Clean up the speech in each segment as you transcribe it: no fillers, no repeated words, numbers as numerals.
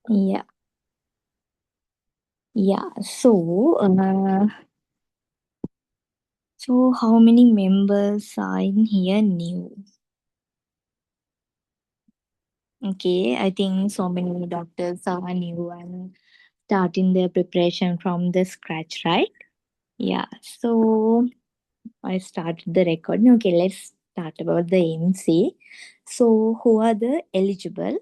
Yeah, yeah. So how many members are in here new? Okay, I think so many doctors are new and starting their preparation from the scratch, right? Yeah. So I started the recording. Okay, let's start about the AMC. So who are the eligible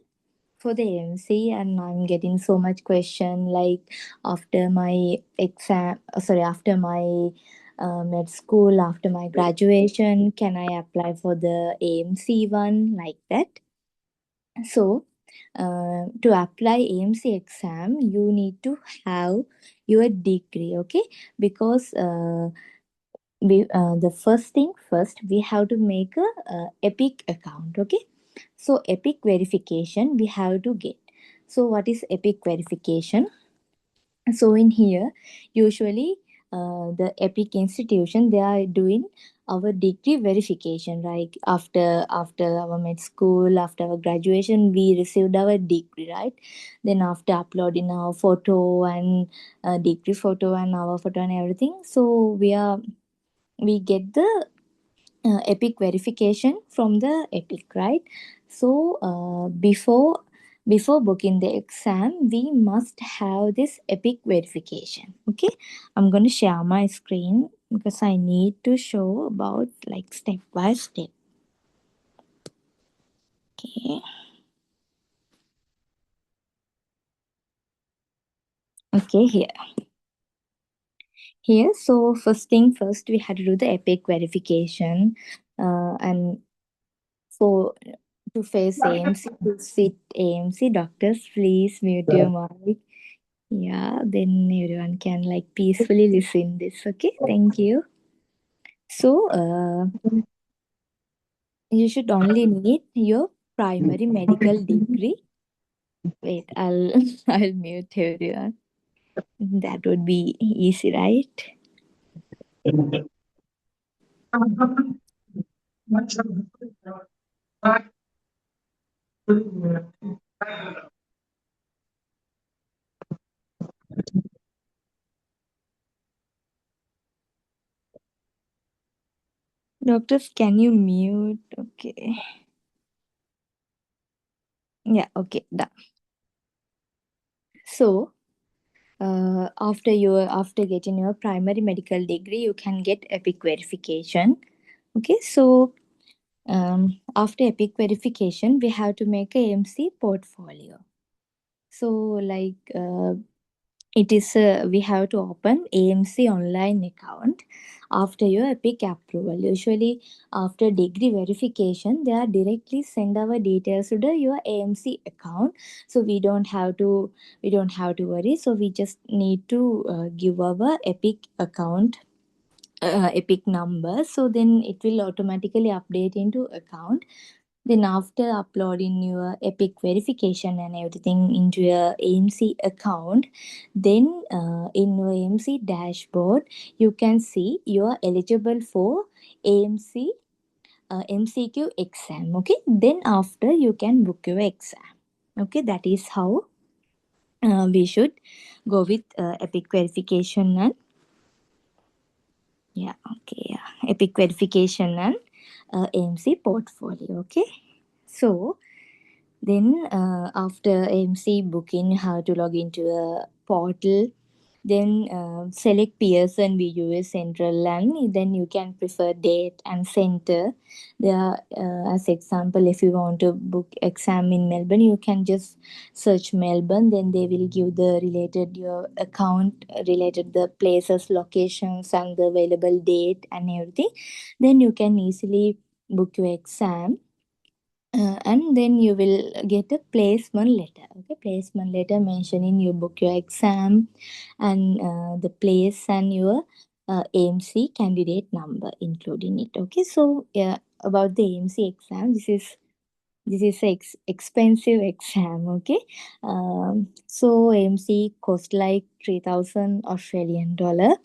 for the AMC? And I'm getting so much question like after my after my med school, after my graduation, can I apply for the AMC one like that? So, to apply AMC exam, you need to have your degree, okay? Because the first thing first, we have to make a Epic account, okay? So, Epic verification we have to get. So, what is Epic verification? So in here usually the epic institution they are doing our degree verification, right? After our med school, after our graduation, we received our degree, right? Then after uploading our photo and degree photo and our photo and everything, so we get the epic verification from the epic, right? So before booking the exam we must have this epic verification, okay? I'm going to share my screen because I need to show about like step by step. Okay, okay, here so first thing first we had to do the epic verification, and for to face AMC, to sit AMC doctors, please mute your mic. Yeah, then everyone can like peacefully listen this. Okay, thank you. So, you should only need your primary medical degree. Wait, I'll I'll mute everyone. That would be easy, right? Doctors, can you mute? Okay. Yeah. Okay. Done. So, after getting your primary medical degree, you can get epic verification. Okay. So after epic verification we have to make a AMC portfolio. So like it is we have to open AMC online account after your epic approval. Usually after degree verification they are directly send our details to your AMC account, so we don't have to worry. So we just need to give our epic account epic number, so then it will automatically update into account. Then after uploading your epic verification and everything into your AMC account, then in your AMC dashboard you can see you are eligible for AMC MCQ exam, okay? Then after you can book your exam, okay? That is how we should go with epic verification and yeah, okay, yeah. Epic verification and AMC portfolio, okay? So then after AMC booking, you have to log into a portal. Then select Pearson VUS Central, and then you can prefer date and center. There, as example, if you want to book exam in Melbourne, you can just search Melbourne. Then they will give the related your account related the places, locations, and the available date and everything. Then you can easily book your exam, and then you will get a placement letter, okay? Placement letter mentioning you book your exam and the place and your AMC candidate number including it, okay? So yeah, about the AMC exam, this is expensive exam, okay? So AMC cost like 3,000 Australian dollar,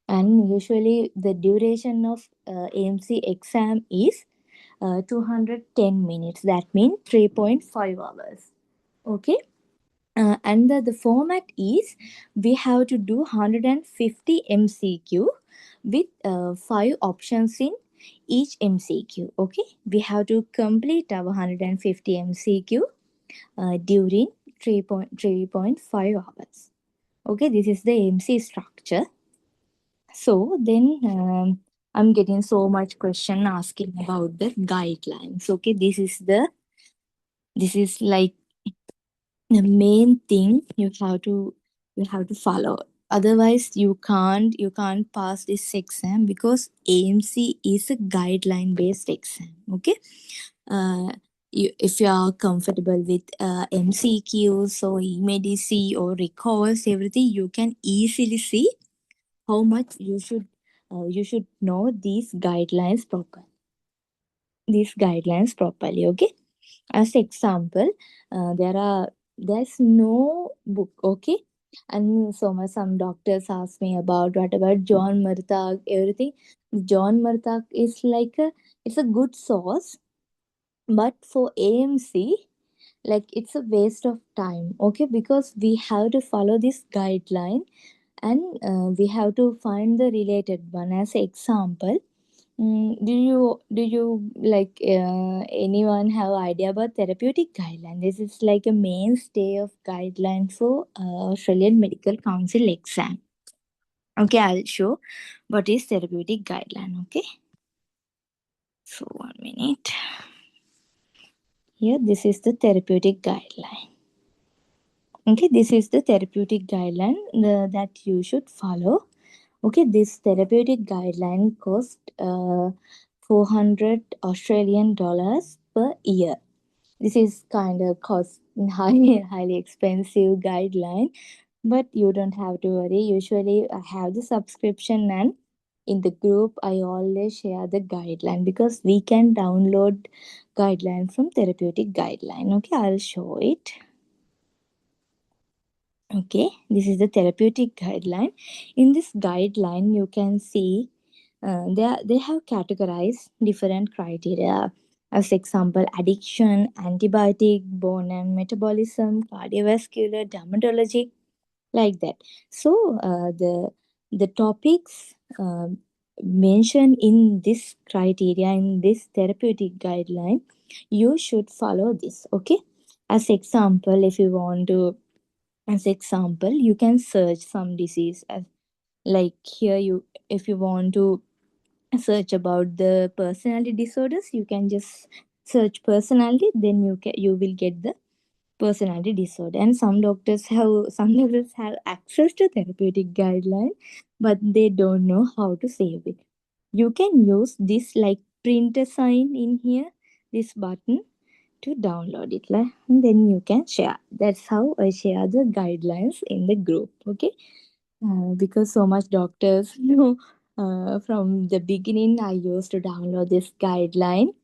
and usually the duration of AMC exam is 210 minutes. That means 3.5 hours. Okay. And the format is we have to do 150 MCQ with 5 options in each MCQ. Okay, we have to complete our 150 MCQ during 3.5 hours. Okay, this is the MC structure. So then I'm getting so much question asking about the guidelines. Okay, this is like the main thing you have to follow. Otherwise you can't pass this exam, because AMC is a guideline based exam. Okay, uh, if you are comfortable with MCQs or eMedici or recalls everything, you can easily see how much you should know these guidelines properly. Okay, as example, there's no book. Okay, and so much some doctors ask me about what about John Murtagh, everything. John Murtagh is like it's a good source, but for AMC, like it's a waste of time. Okay, because we have to follow this guideline, and we have to find the related one. As example, do you like anyone have idea about therapeutic guideline? This is like a mainstay of guideline for Australian Medical Council exam. Okay, I'll show what is therapeutic guideline. Okay, so 1 minute. Here, this is the therapeutic guideline. Okay, this is the therapeutic guideline that you should follow. Okay, this therapeutic guideline cost 400 Australian dollars per year. This is kind of cost highly expensive guideline, but you don't have to worry. Usually, I have the subscription, and in the group, I always share the guideline, because we can download guideline from therapeutic guideline. Okay, I'll show it. Okay, this is the therapeutic guideline. In this guideline, you can see they have categorized different criteria. As example, addiction, antibiotic, bone and metabolism, cardiovascular, dermatology, like that. So the topics mentioned in this criteria, in this therapeutic guideline, you should follow this. Okay, as example, if you want to, as example, you can search some disease as, like here you, if you want to search about the personality disorders, you can just search personality, then you will get the personality disorder. And some doctors have access to therapeutic guideline, but they don't know how to save it. You can use this like print a sign in here, this button, to download it, like, and then you can share. That's how I share the guidelines in the group. Okay, because so much doctors know, from the beginning I used to download this guideline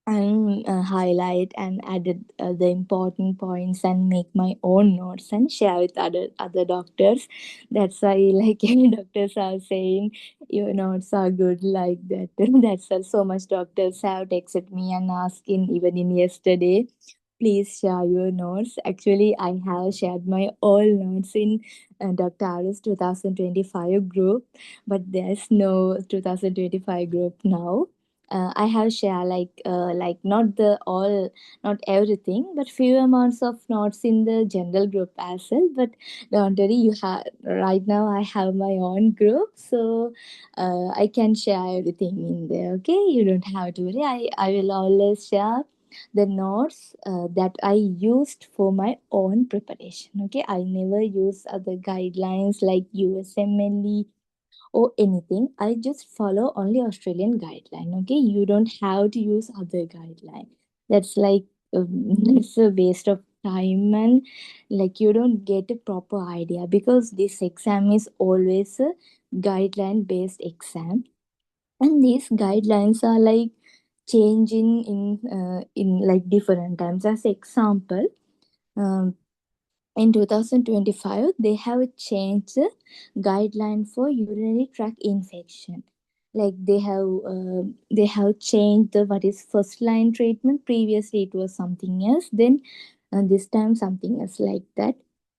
and highlight and added the important points and make my own notes and share with other doctors. That's why, like, any doctors are saying your notes are good, like that. That's why so much doctors have texted me and asking, even in yesterday, please share your notes. Actually, I have shared my all notes in Dr. Aris 2025 group, but there's no 2025 group now. I have shared like not the all, not everything, but few amounts of notes in the general group as well. But don't worry, you have right now. I have my own group, so I can share everything in there. Okay, you don't have to worry. I will always share the notes that I used for my own preparation. Okay, I never use other guidelines like USMLE or anything. I just follow only Australian guideline. Okay, you don't have to use other guideline. That's like it's a waste of time, and like you don't get a proper idea, because this exam is always a guideline based exam, and these guidelines are like changing in like different times. As example, um, in 2025, they have changed the guideline for urinary tract infection. Like they have changed the what is first line treatment. Previously, it was something else. Then and this time something else like that.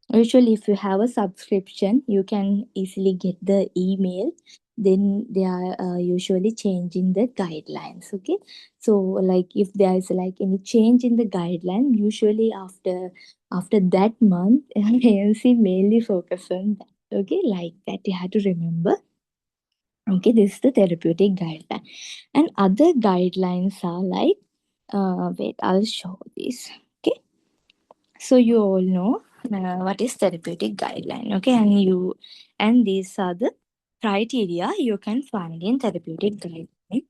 Usually if you have a subscription you can easily get the email, then they are usually changing the guidelines. Okay, so like if there is like any change in the guideline, usually after that month AMC mainly focus on that. Okay, like that you have to remember. Okay, this is the therapeutic guideline. And other guidelines are like, wait, I'll show this. Okay, so you all know what is therapeutic guideline. Okay, and these are the criteria you can find in therapeutic guideline.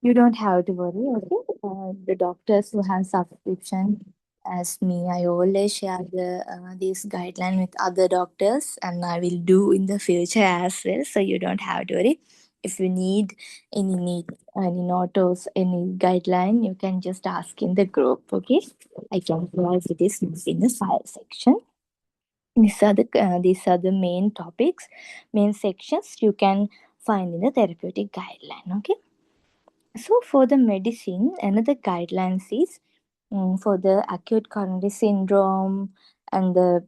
You don't have to worry. Okay, the doctors who have subscription as me, I always share this guideline with other doctors, and I will do in the future as well. So you don't have to worry. If you need any notes, any guideline, you can just ask in the group. Okay, I can provide this in the file section. These are the main topics, main sections you can find in the therapeutic guideline. Okay, so for the medicine, another guidelines is for the acute coronary syndrome and the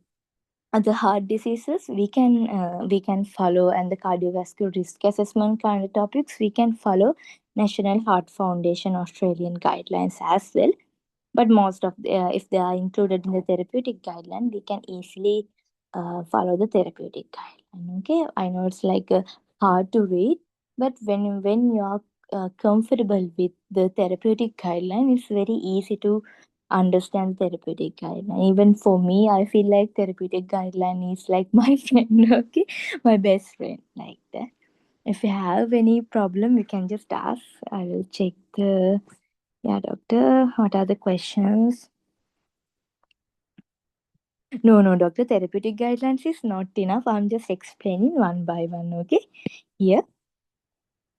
other heart diseases. We can follow, and the cardiovascular risk assessment kind of topics. We can follow National Heart Foundation Australian guidelines as well. But most of if they are included in the therapeutic guideline, we can easily follow the therapeutic guideline. Okay, I know it's like hard to read, but when you are comfortable with the therapeutic guideline, it's very easy to understand therapeutic guideline. Even for me, I feel like therapeutic guideline is like my friend. Okay, my best friend, like that. If you have any problem, you can just ask. I will check the, yeah, doctor, what are the questions? No, no, doctor, therapeutic guidelines is not enough. I'm just explaining one by one, okay? Here.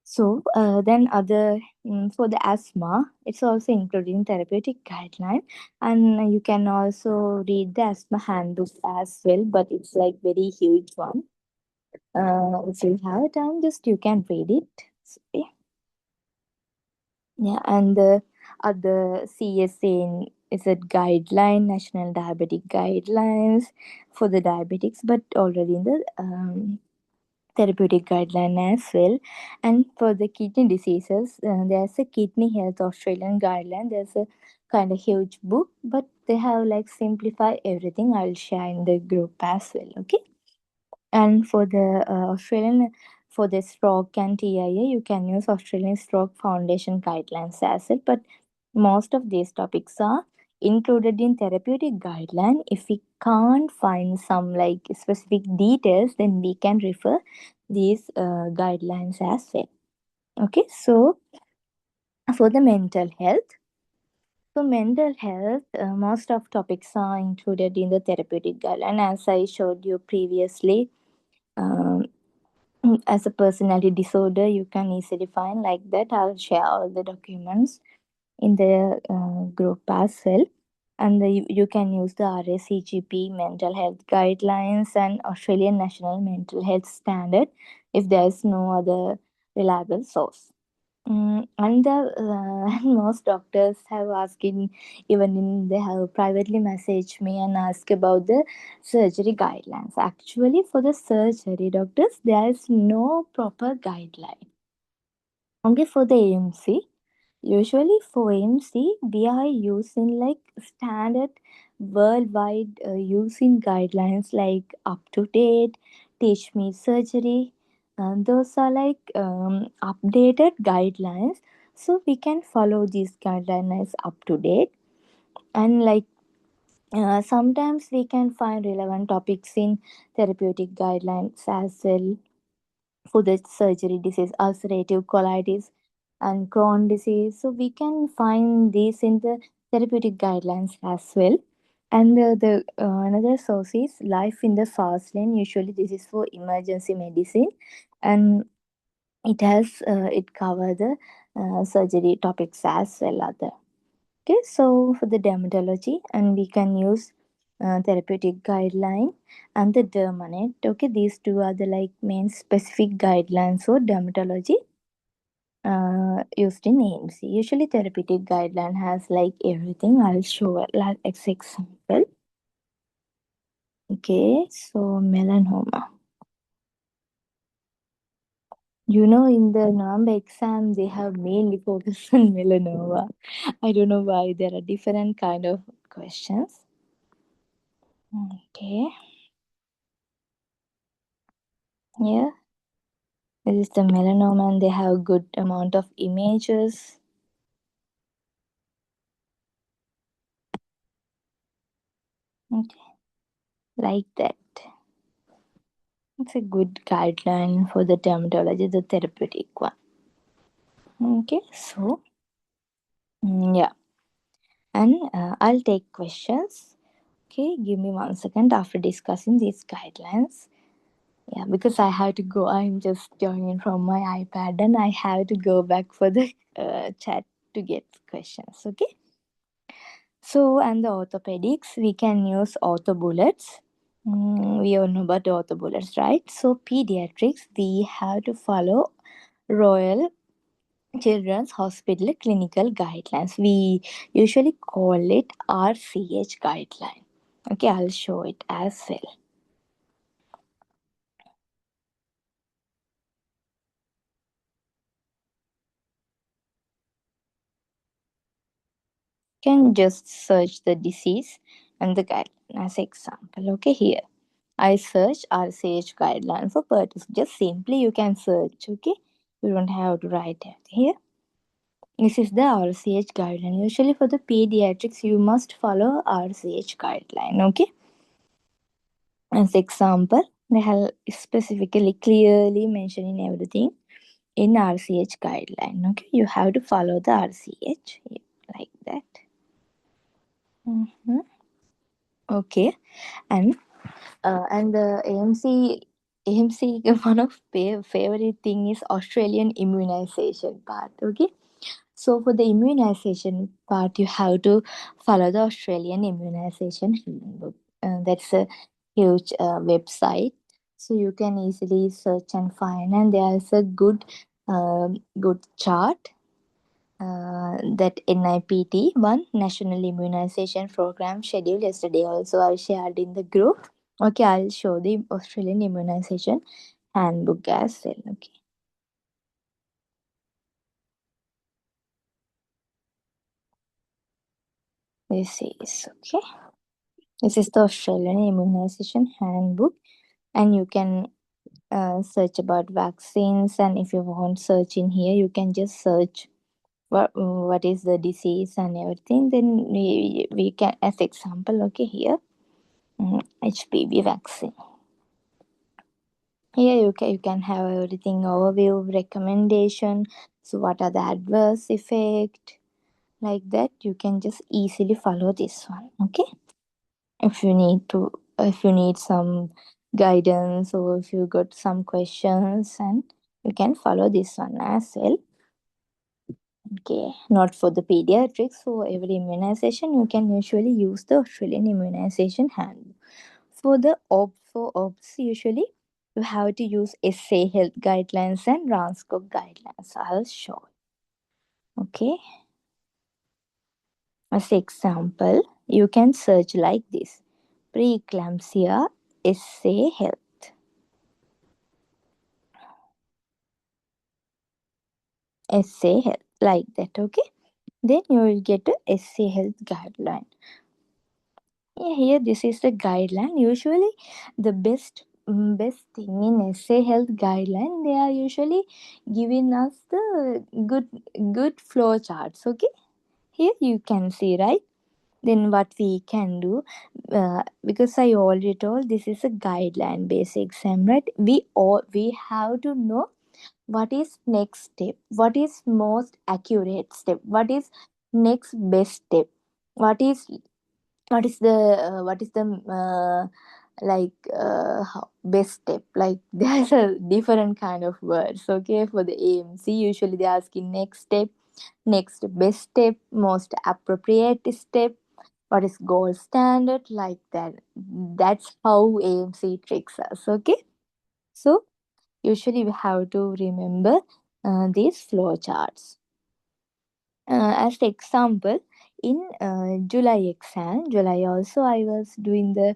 So, then for the asthma, it's also included in therapeutic guideline. And you can also read the asthma handbook as well, but it's like very huge one. If you have time, just you can read it. So, yeah. Yeah, and the other CSA is a guideline, National Diabetic Guidelines for the diabetics, but already in the therapeutic guideline as well. And for the kidney diseases, there's a Kidney Health Australian guideline. There's a kind of huge book, but they have like simplified everything. I'll share in the group as well. Okay. And for the Australian, for the stroke and TIA, you can use Australian Stroke Foundation guidelines as well. But most of these topics are included in therapeutic guideline. If we can't find some like specific details, then we can refer these guidelines as well. Okay, so for the mental health. So mental health, most of topics are included in the therapeutic guideline. As I showed you previously, um, as a personality disorder, you can easily find like that. I'll share all the documents in the group as well. And you can use the RACGP mental health guidelines and Australian National Mental Health Standard if there is no other reliable source. And the and most doctors have asked they have privately messaged me and asked about the surgery guidelines. Actually, for the surgery doctors, there is no proper guideline. Only for the AMC. Usually for AMC, we are using like standard worldwide using guidelines like up to date, teach me surgery. And those are like updated guidelines. So we can follow these guidelines up to date. And like sometimes we can find relevant topics in therapeutic guidelines as well for the surgery disease, ulcerative colitis, and Crohn disease. So we can find these in the therapeutic guidelines as well. And the another source is Life in the Fast Lane. Usually, this is for emergency medicine, and it cover the surgery topics as well. Other okay. So for the dermatology, and we can use therapeutic guideline and the dermanet. Okay, these two are the like main specific guidelines for dermatology. used in AMC. Usually, therapeutic guideline has like everything. I'll show like example. Okay, so melanoma. In the November exam, they have mainly focused on melanoma. I don't know why there are different kind of questions. Okay, yeah, this is the melanoma, and they have good amount of images. Okay, like that. It's a good guideline for the dermatology, the therapeutic one. Okay, so yeah, and I'll take questions. Okay, give me 1 second after discussing these guidelines. Yeah, because I have to go. I'm just joining from my iPad and I have to go back for the chat to get questions. Okay. So, and the orthopedics, we can use ortho bullets. We all know about ortho bullets, right? So, pediatrics, we have to follow Royal Children's Hospital clinical guidelines. We usually call it RCH guideline. Okay, I'll show it as well. Can just search the disease and the guideline as example. Okay, here I search RCH guideline for purpose. Just simply you can search. Okay, you don't have to write it here. This is the RCH guideline. Usually for the pediatrics, you must follow RCH guideline. Okay, as example, they have specifically clearly mentioning everything in RCH guideline. Okay, you have to follow the RCH like that. Mhm. Okay, and the AMC one of favorite thing is Australian immunization part. Okay, so for the immunization part, you have to follow the Australian immunization handbook. That's a huge website, so you can easily search and find. And there's a good chart that NIPT one National Immunization Program schedule yesterday also I shared in the group. Okay, I'll show the Australian Immunization Handbook as well. Okay, this is okay. This is the Australian Immunization Handbook, and you can search about vaccines. And if you want search in here, you can just search what is the disease and everything. Then we can, as example, okay, here HPV vaccine. Here you can have everything overview, recommendation. So what are the adverse effect? Like that, you can just easily follow this one. Okay. If you need to, if you need some guidance or if you got some questions, and you can follow this one as well. Okay. Not for the pediatrics. So every immunization you can usually use the Australian immunization hand. For OBS, usually you have to use SA Health guidelines and Ranscope guidelines. I'll show. Okay. As example, you can search like this: preeclampsia, SA Health, SA Health, like that. Okay. Then you will get a SA Health guideline. Yeah, here this is the guideline. Usually, the best thing in SA Health guideline, they are usually giving us the good flow charts. Okay, here you can see, right. Then what we can do, because I already told this is a guideline based exam, right. We have to know what is next step, what is most accurate step, what is next best step, what is what is the best step. Like there's a different kind of words. Okay, for the AMC usually they ask in next step, next best step, most appropriate step, what is gold standard, like that. That's how AMC tricks us. Okay, so usually we have to remember these flowcharts. As example, in July exam, July also I was doing the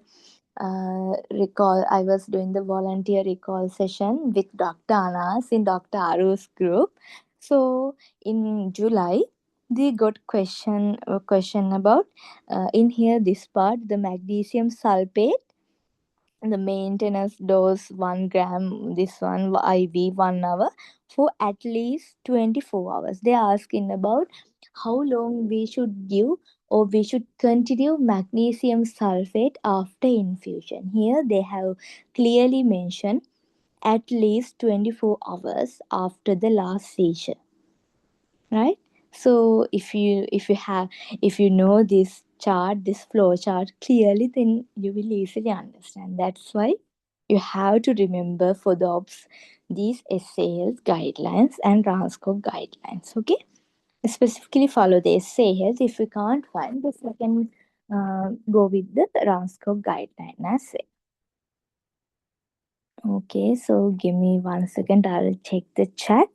recall. I was doing the volunteer recall session with Dr. Anas in Dr. Aru's group. So in July, they got question about in here this part the magnesium sulfate, the maintenance dose 1 gram, this one IV 1 hour for at least 24 hours. They are asking about how long we should give or we should continue magnesium sulfate after infusion. Here they have clearly mentioned at least 24 hours after the last seizure, right? So if you know this chart, this flow chart clearly, then you will easily understand. That's why you have to remember for the OBS these SALs guidelines and Transco guidelines. Okay, specifically follow the SALs. If you can't find this, you can go with the Transco guideline as well. Okay, so give me 1 second. I'll check the chat.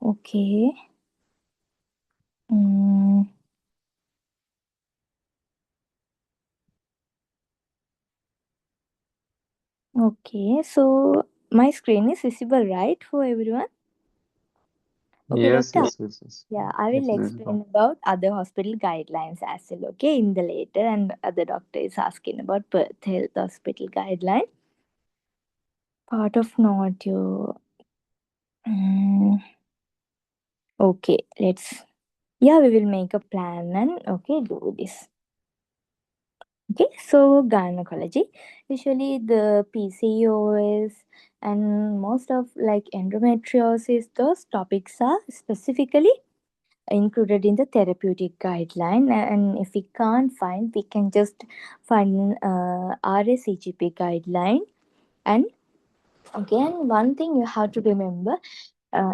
Okay. Mm. Okay, so my screen is visible, right, for everyone? Okay, Yes, doctor. yes, yes, yes. Yeah, I It's will visible. explain about other hospital guidelines as well, okay, in the later, and other doctor is asking about Perth Health Hospital guideline. Part of not your. Okay, let's. Yeah, we will make a plan and okay, do this. Okay, so gynecology. Usually the PCOS and most of like endometriosis, those topics are specifically included in the therapeutic guideline. And if we can't find, we can just find RACGP guideline. And again, one thing you have to remember,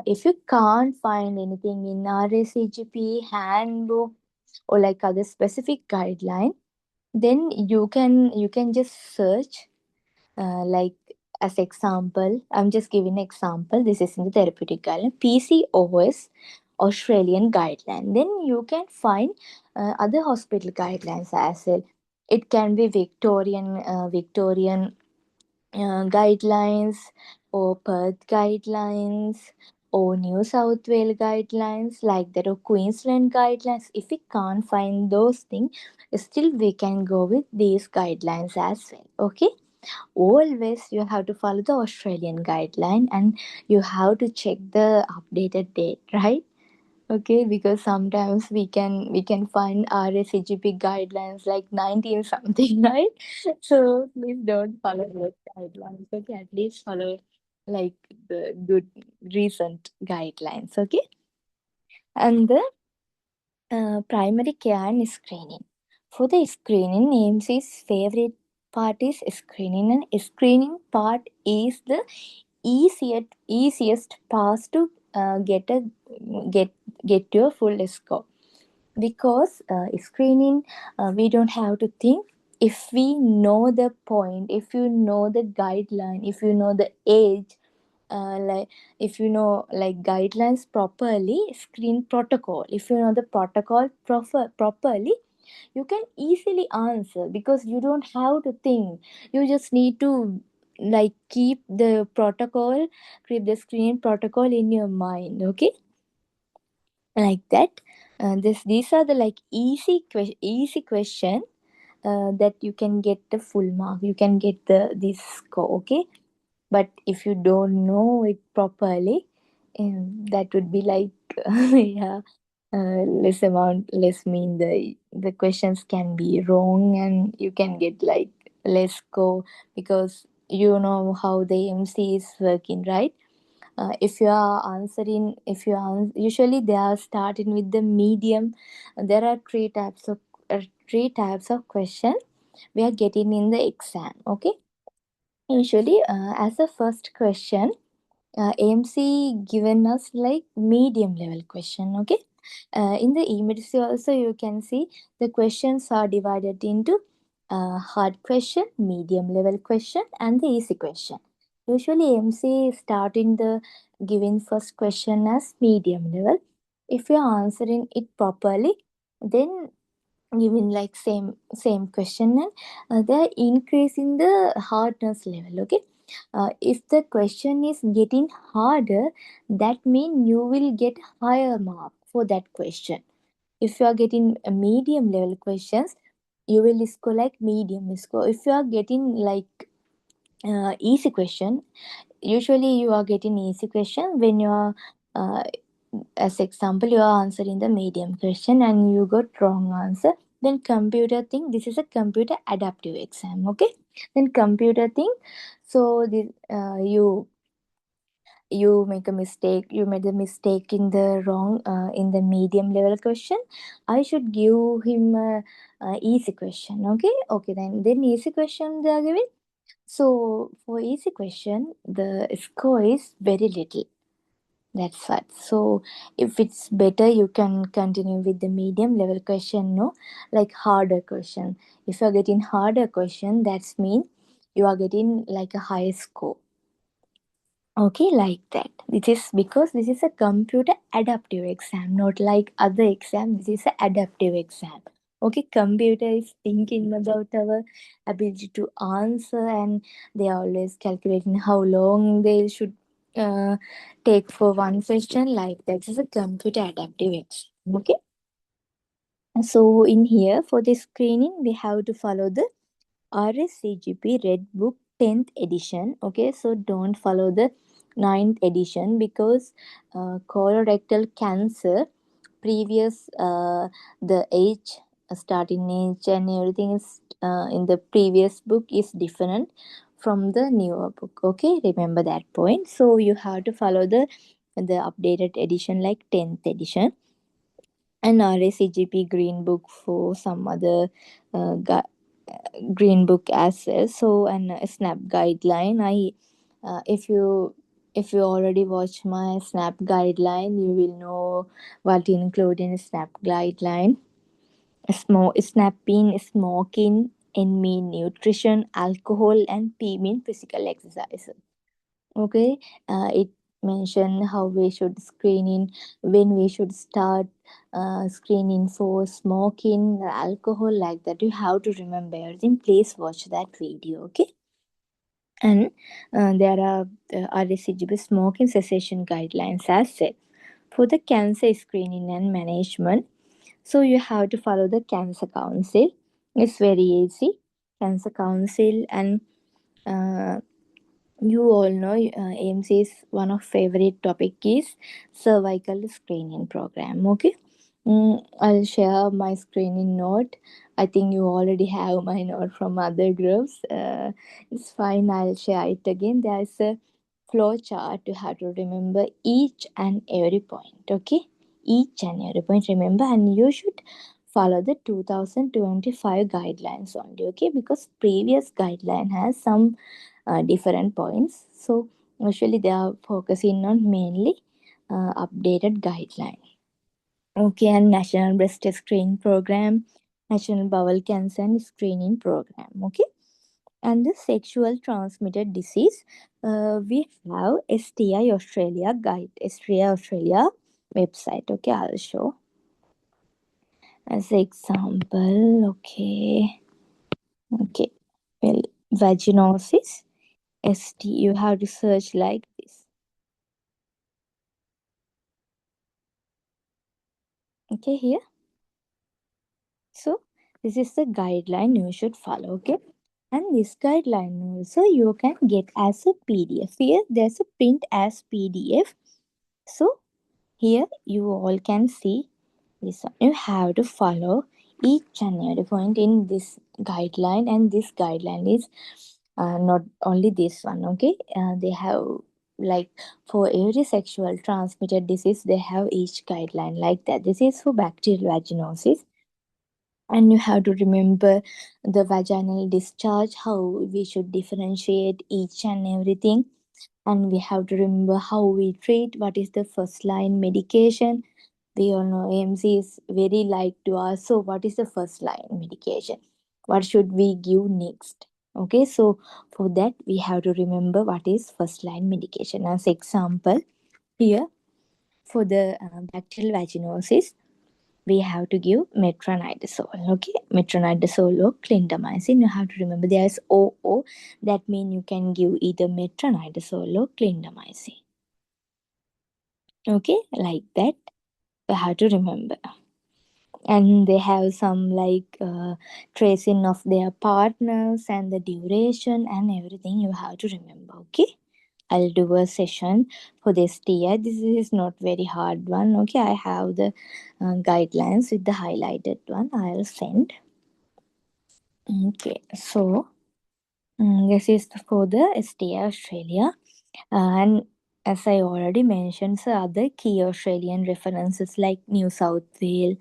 if you can't find anything in RACGP handbook or like other specific guideline, then you can just search like as example, I'm just giving an example. This is in the therapeutic guideline, PCOS Australian guideline. Then you can find other hospital guidelines as well. It can be Victorian guidelines or Perth guidelines or New South Wales guidelines like that, or Queensland guidelines. If we can't find those things, still we can go with these guidelines as well. Okay, always you have to follow the Australian guideline and you have to check the updated date, right? Okay, because sometimes we can find RACGP guidelines like 19 something, right? So please don't follow those guidelines. Okay, at least follow like the good recent guidelines. Okay, and the primary care and screening. For the screening, AMC's favorite part is screening, and screening part is the easiest pass to get get your full score, because screening, we don't have to think. If we know the point, if you know the guideline, if you know the age, like if you know like guidelines properly, screen protocol, if you know the protocol properly, you can easily answer, because you don't have to think. You just need to like keep the screen protocol in your mind. Okay, like that. These are the like easy question that you can get the full mark, you can get the this score. Okay, but if you don't know it properly, that would be like yeah, less mean, the questions can be wrong and you can get like less score, because you know how the MC is working, right? If you are answering, if you are usually they are starting with the medium. There are three types of question we are getting in the exam. Okay, usually as a first question, AMC given us like medium level question. Okay, in the emergency also you can see the questions are divided into hard question, medium level question, and the easy question. Usually AMC starting the giving first question as medium level. If you are answering it properly, then giving like same question, and they're increasing the hardness level. Okay, if the question is getting harder, that means you will get higher mark for that question. If you are getting a medium level questions, you will score like medium score. If you are getting like easy question, usually you are getting easy question when you are as example you are answering the medium question and you got wrong answer, then computer think this is a computer adaptive exam. Okay, then computer think, so the you make a mistake, you made a mistake in the wrong in the medium level question, I should give him a easy question. Okay, okay, then easy question they are giving. So for easy question the score is very little. That's what. So if it's better, you can continue with the medium level question, no? Like harder question. If you're getting harder question, that's mean you are getting like a high score. Okay, like that. This is because this is a computer adaptive exam, not like other exam. This is an adaptive exam. Okay, computer is thinking about our ability to answer, and they are always calculating how long they should uh, take for one question. Like that. This is a computer adaptive exam. Okay, so in here for the screening, we have to follow the RSCGP Red Book 10th edition. Okay, so don't follow the 9th edition because colorectal cancer, previous the age, starting age and everything is in the previous book is different from the newer book. Okay, remember that point. So you have to follow the updated edition like 10th edition, and RACGP Green Book for some other Green Book as well. So and a Snap guideline. If you already watch my Snap guideline, you will know what include in Snap guideline. Snap mean smoking, N mean nutrition, alcohol, and P mean physical exercise. Okay, it mentioned how we should screen in, when we should start screening for smoking, alcohol, like that. You have to remember everything. Please watch that video. Okay, and there are RSCGB smoking cessation guidelines as well for the cancer screening and management. So you have to follow the cancer council. It's very easy. Cancer council, and uh, you all know AMC's one of favorite topic is cervical screening program. Okay, I'll share my screening note. I think you already have my note from other groups. It's fine. I'll share it again. There's a flow chart. You have to remember each and every point. Okay, each and every point remember, and you should follow the 2025 guidelines only. Okay, because previous guideline has some different points. So usually they are focusing on mainly updated guideline. Okay, and National Breast Screening Program, National Bowel Cancer and Screening Program. Okay, and the sexual transmitted disease, we have STI Australia guide, STI Australia website. Okay, I'll show as example. Okay, okay. Well, vaginosis, ST. You have to search like this. Okay, here. So this is the guideline you should follow. Okay, and this guideline also you can get as a PDF. Here there's a print as PDF. So here you all can see this one. You have to follow each and every point in this guideline, and this guideline is not only this one. Okay, they have like for every sexual transmitted disease they have each guideline like that. This is for bacterial vaginosis, and you have to remember the vaginal discharge, how we should differentiate each and everything, and we have to remember how we treat, what is the first line medication. We all know AMC is very like to ask, so what is the first line medication, what should we give next. Okay, so for that we have to remember what is first line medication. As example, Here, for the bacterial vaginosis, we have to give metronidazole. Okay, metronidazole or clindamycin. You have to remember there is OO. That means you can give either metronidazole or clindamycin. Okay, like that. You have to remember. And they have some like tracing of their partners and the duration and everything you have to remember. Okay, I'll do a session for this year. This is not very hard one. Okay, I have the guidelines with the highlighted one. I'll send. Okay, so this is for the STA Australia. And as I already mentioned, so other key Australian references like New South Wales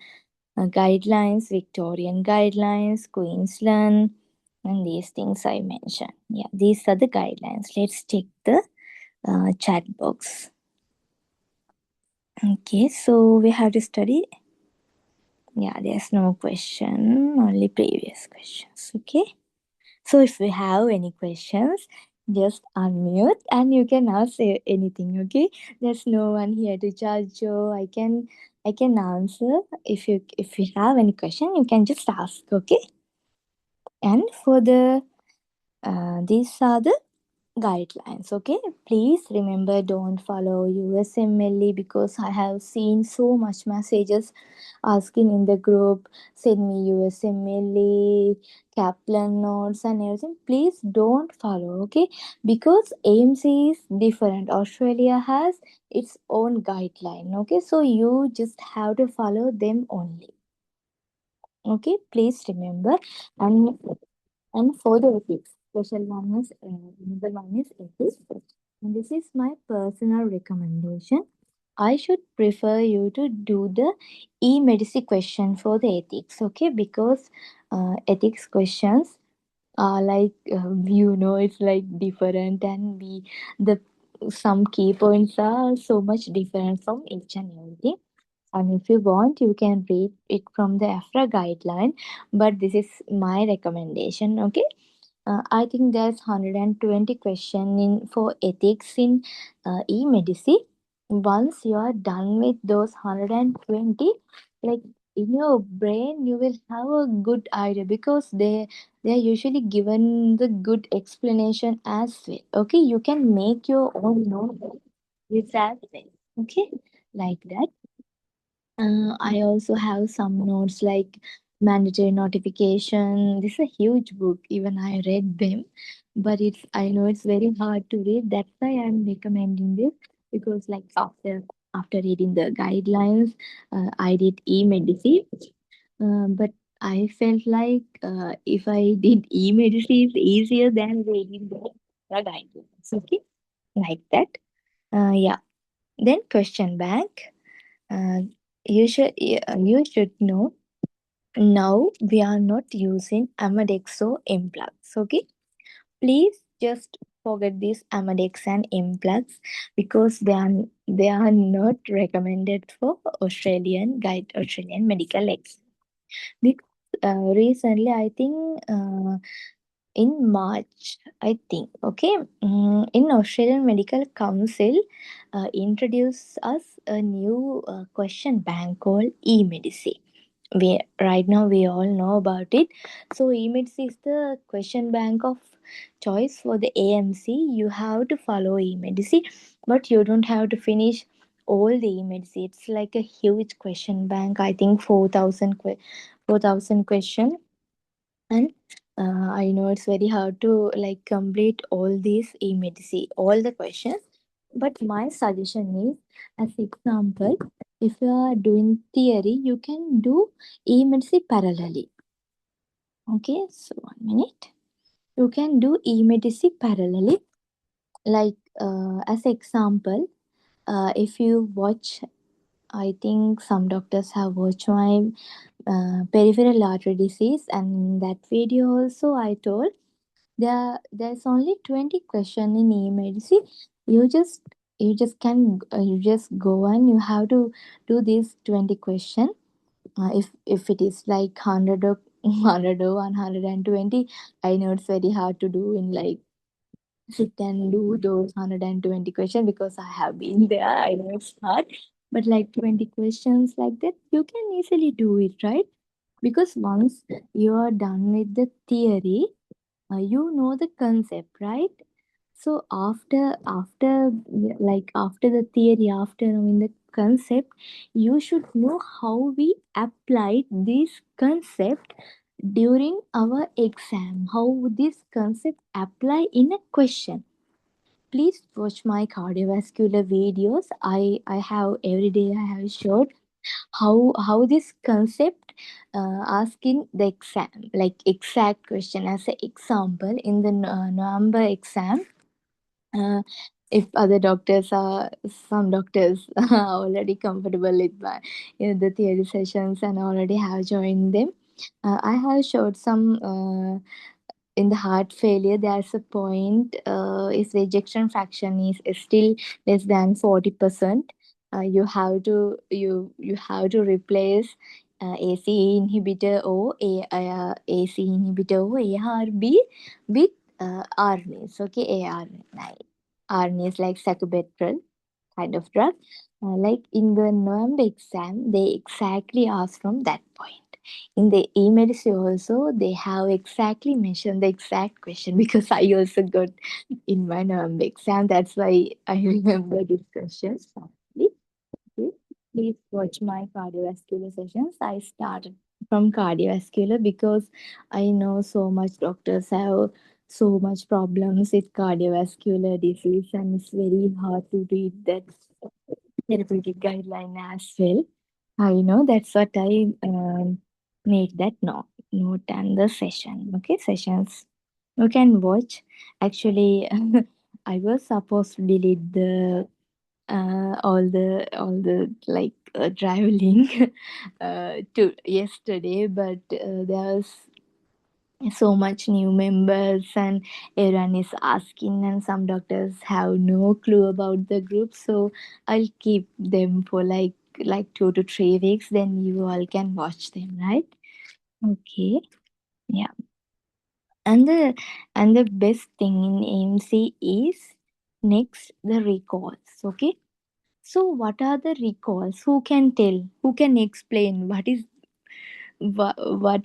guidelines, Victorian guidelines, Queensland, and these things I mentioned. Yeah, these are the guidelines. Let's check the chat box. Okay, so we have to study. Yeah, there's no question, only previous questions. Okay, so if we have any questions, just unmute and you can ask anything. Okay, there's no one here to judge you. I can answer. If you have any question, you can just ask. Okay. And for the these are the guidelines. Okay, please remember, don't follow USMLE because I have seen so much messages asking in the group, send me USMLE, Kaplan notes and everything. Please don't follow. Okay, because AMC is different. Australia has its own guideline. Okay, so you just have to follow them only. Okay, please remember. And for the ethics, special one is another one is ethics. And this is my personal recommendation. I should prefer you to do the e-medicine question for the ethics, okay? Because ethics questions are like it's like different, and we the some key points are so much different from each and everything. And if you want, you can read it from the AFRA guideline, but this is my recommendation, okay? I think there's 120 question in for ethics in e-medicine. Once you are done with those 120, like in your brain, you will have a good idea because they are usually given the good explanation as well. Okay, you can make your own note with as well. Okay, like that. I also have some notes like mandatory notification. This is a huge book. Even I read them, but I know it's very hard to read. That's why I'm recommending this because like after reading the guidelines, I did e-medicine. But I felt like if I did e-medicine, it's easier than reading the guidelines. Okay, like that. Yeah. Then question bank. Uh, you should know now we are not using Amadexo implugs. Okay, please just forget these Amadex and implugs because they are not recommended for Australian medical exam. Because recently, I think in March, I think, okay, in Australian Medical Council introduced us a new question bank called e-medicine. We right now we all know about it. So e-medicine is the question bank of choice for the AMC. You have to follow e-medicine, but you don't have to finish all the e-medicine. It's like a huge question bank. I think 4,000 question. And I know it's very hard to like complete all these e-medicine, all the questions. But my suggestion is, as example, if you are doing theory, you can do e-medicine parallelly. Okay, so 1 minute. You can do e-medicine parallelly. Like as example, if you watch, I think some doctors have watched my peripheral artery disease, and in that video also I told there's only 20 question in e-medicine. You just go and you have to do these 20 question. If it is like 100 or 100 or 120, I know it's very hard to do in like sit and do those 120 questions because I have been there. I know it's hard, but like 20 questions like that, you can easily do it, right? Because once you are done with the theory, you know the concept, right? So after the theory, after knowing the concept, you should know how we applied this concept during our exam. How this concept apply in a question. Please watch my cardiovascular videos. I have every day I have showed how this concept asking the exam like exact question as an example in the November exam. uh, if other doctors are some doctors are already comfortable with my, the theory sessions and already have joined them, I have showed some in the heart failure there's a point, if the ejection fraction is still less than 40%, you have to replace AC inhibitor or AC inhibitor or ARB with RNase, okay, ARNase. RNase like sacubitril kind of drug. Like in the November exam, they exactly ask from that point. In the e-medicine also, they have exactly mentioned the exact question because I also got in my November exam. That's why I remember this question. Softly. Okay. Please watch my cardiovascular sessions. I started from cardiovascular because I know so much doctors have so much problems with cardiovascular disease and it's very hard to read that therapeutic guideline as well. I know that's what I made that note and the session. Okay, sessions you can watch. Actually, I was supposed to delete the all the like drive link to yesterday, but there was so much new members and everyone is asking and some doctors have no clue about the group, so I'll keep them for like 2 to 3 weeks, then you all can watch them, right? Okay. Yeah. And the best thing in AMC is next the recalls. Okay, so what are the recalls? Who can tell? Who can explain what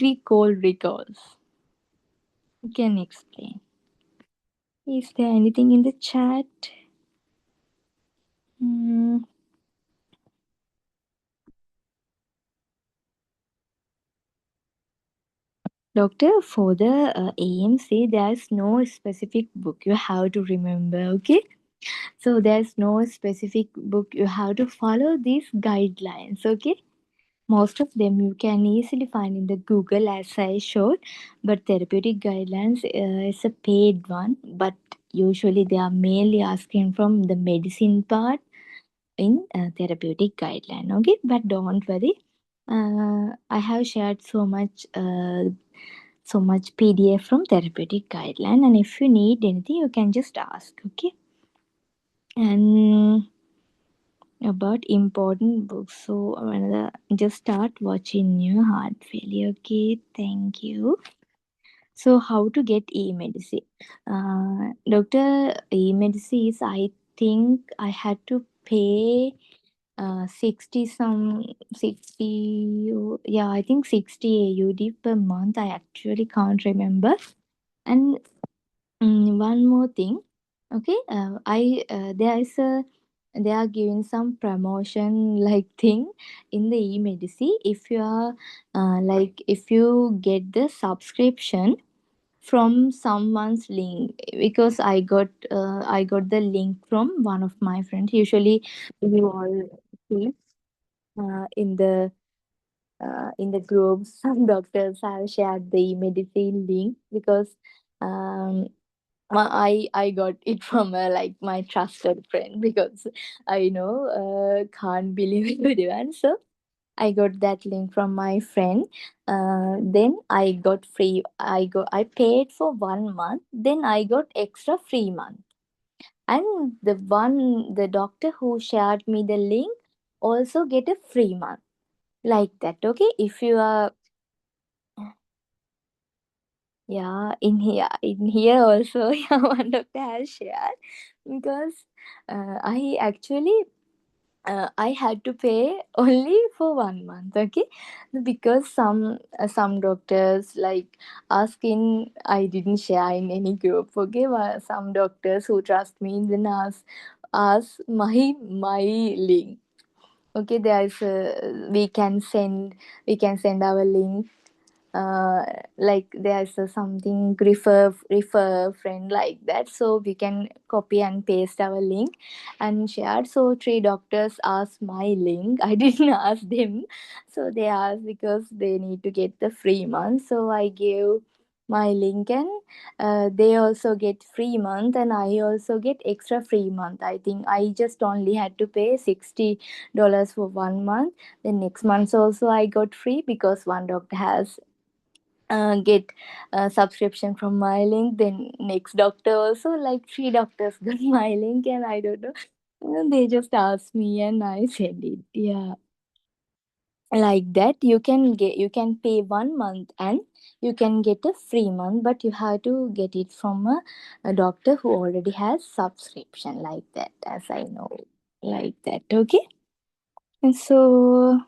we call recalls? Who can explain? Is there anything in the chat? Hmm. Doctor, for the AMC, there's no specific book you have to remember, okay? So there's no specific book. You have to follow these guidelines, okay? Most of them you can easily find in the Google as I showed, but therapeutic guidelines is a paid one, but usually they are mainly asking from the medicine part in therapeutic guideline, okay? But don't worry, I have shared so much PDF from therapeutic guideline, and if you need anything you can just ask, okay? And about important books, so just start watching your heart failure, okay? Thank you. So how to get e-medicine? Doctor, e-medicine is, I think I had to pay 60 some 60, yeah, I think 60 AUD per month. I actually can't remember. And one more thing, okay, I there is a they are giving some promotion like thing in the e-medicine. If you are like if you get the subscription from someone's link, because I got the link from one of my friends. Usually you all see in the group some doctors have shared the medicine link because um I got it from like my trusted friend because I know can't believe everyone. So I got that link from my friend. Then I got free. I paid for 1 month. Then I got extra free month. And the doctor who shared me the link also get a free month like that. Okay, if you are Yeah, in here also, yeah, one doctor has shared because I actually I had to pay only for 1 month, okay? Because some doctors like asking I didn't share in any group, okay? Some doctors who trust me then ask my link. Okay, there's we can send our link, uh, like there's something refer friend like that, so we can copy and paste our link and share. So three doctors asked my link. I didn't ask them, so they asked because they need to get the free month, so I gave my link, and they also get free month and I also get extra free month. I think I just only had to pay $60 for 1 month. Then next month also I got free because one doctor has get a subscription from my link. Then next doctor also, like three doctors got my link, and I don't know, they just asked me and I send it. Yeah, like that you can pay 1 month and you can get a free month, but you have to get it from a doctor who already has subscription, like that, as I know, like that. Okay, and so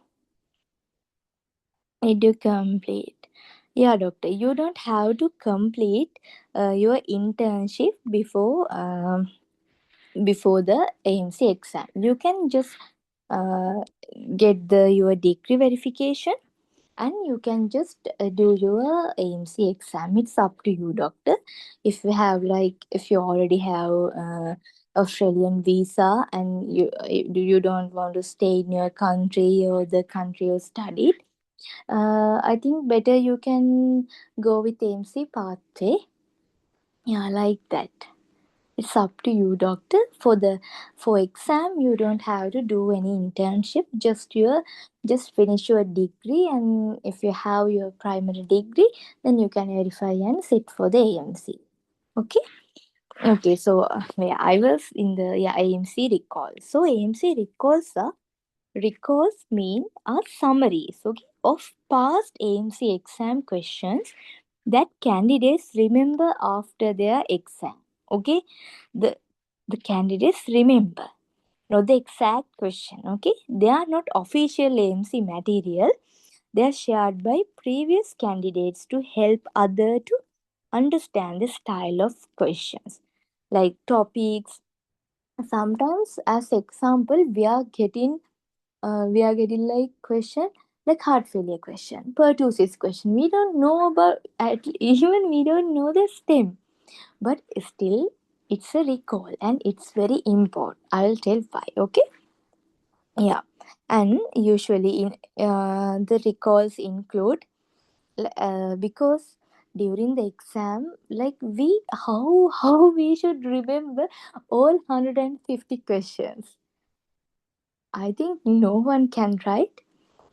did you complete? Yeah, doctor. You don't have to complete your internship before the AMC exam. You can just uh, get the your degree verification, and you can just do your AMC exam. It's up to you, doctor. If you already have Australian visa and you don't want to stay in your country or the country you studied, I think better you can go with AMC pathway. Yeah, like that. It's up to you, doctor. For exam, you don't have to do any internship. Just finish your degree, and if you have your primary degree, then you can verify and sit for the AMC. Okay. Okay. So yeah, I was in the AMC recall. So AMC recalls mean are summaries, okay, of past AMC exam questions that candidates remember after their exam. Okay, the the candidates remember, not the exact question. Okay, they are not official AMC material. They are shared by previous candidates to help other to understand the style of questions, like topics. Sometimes, as example, we are getting like question like heart failure question, pertussis question. We don't know about even we don't know the stem, but still it's a recall and it's very important. I'll tell why. Okay, yeah, and usually in the recalls include because during the exam, like we how we should remember all 150 questions. I think no one can, right?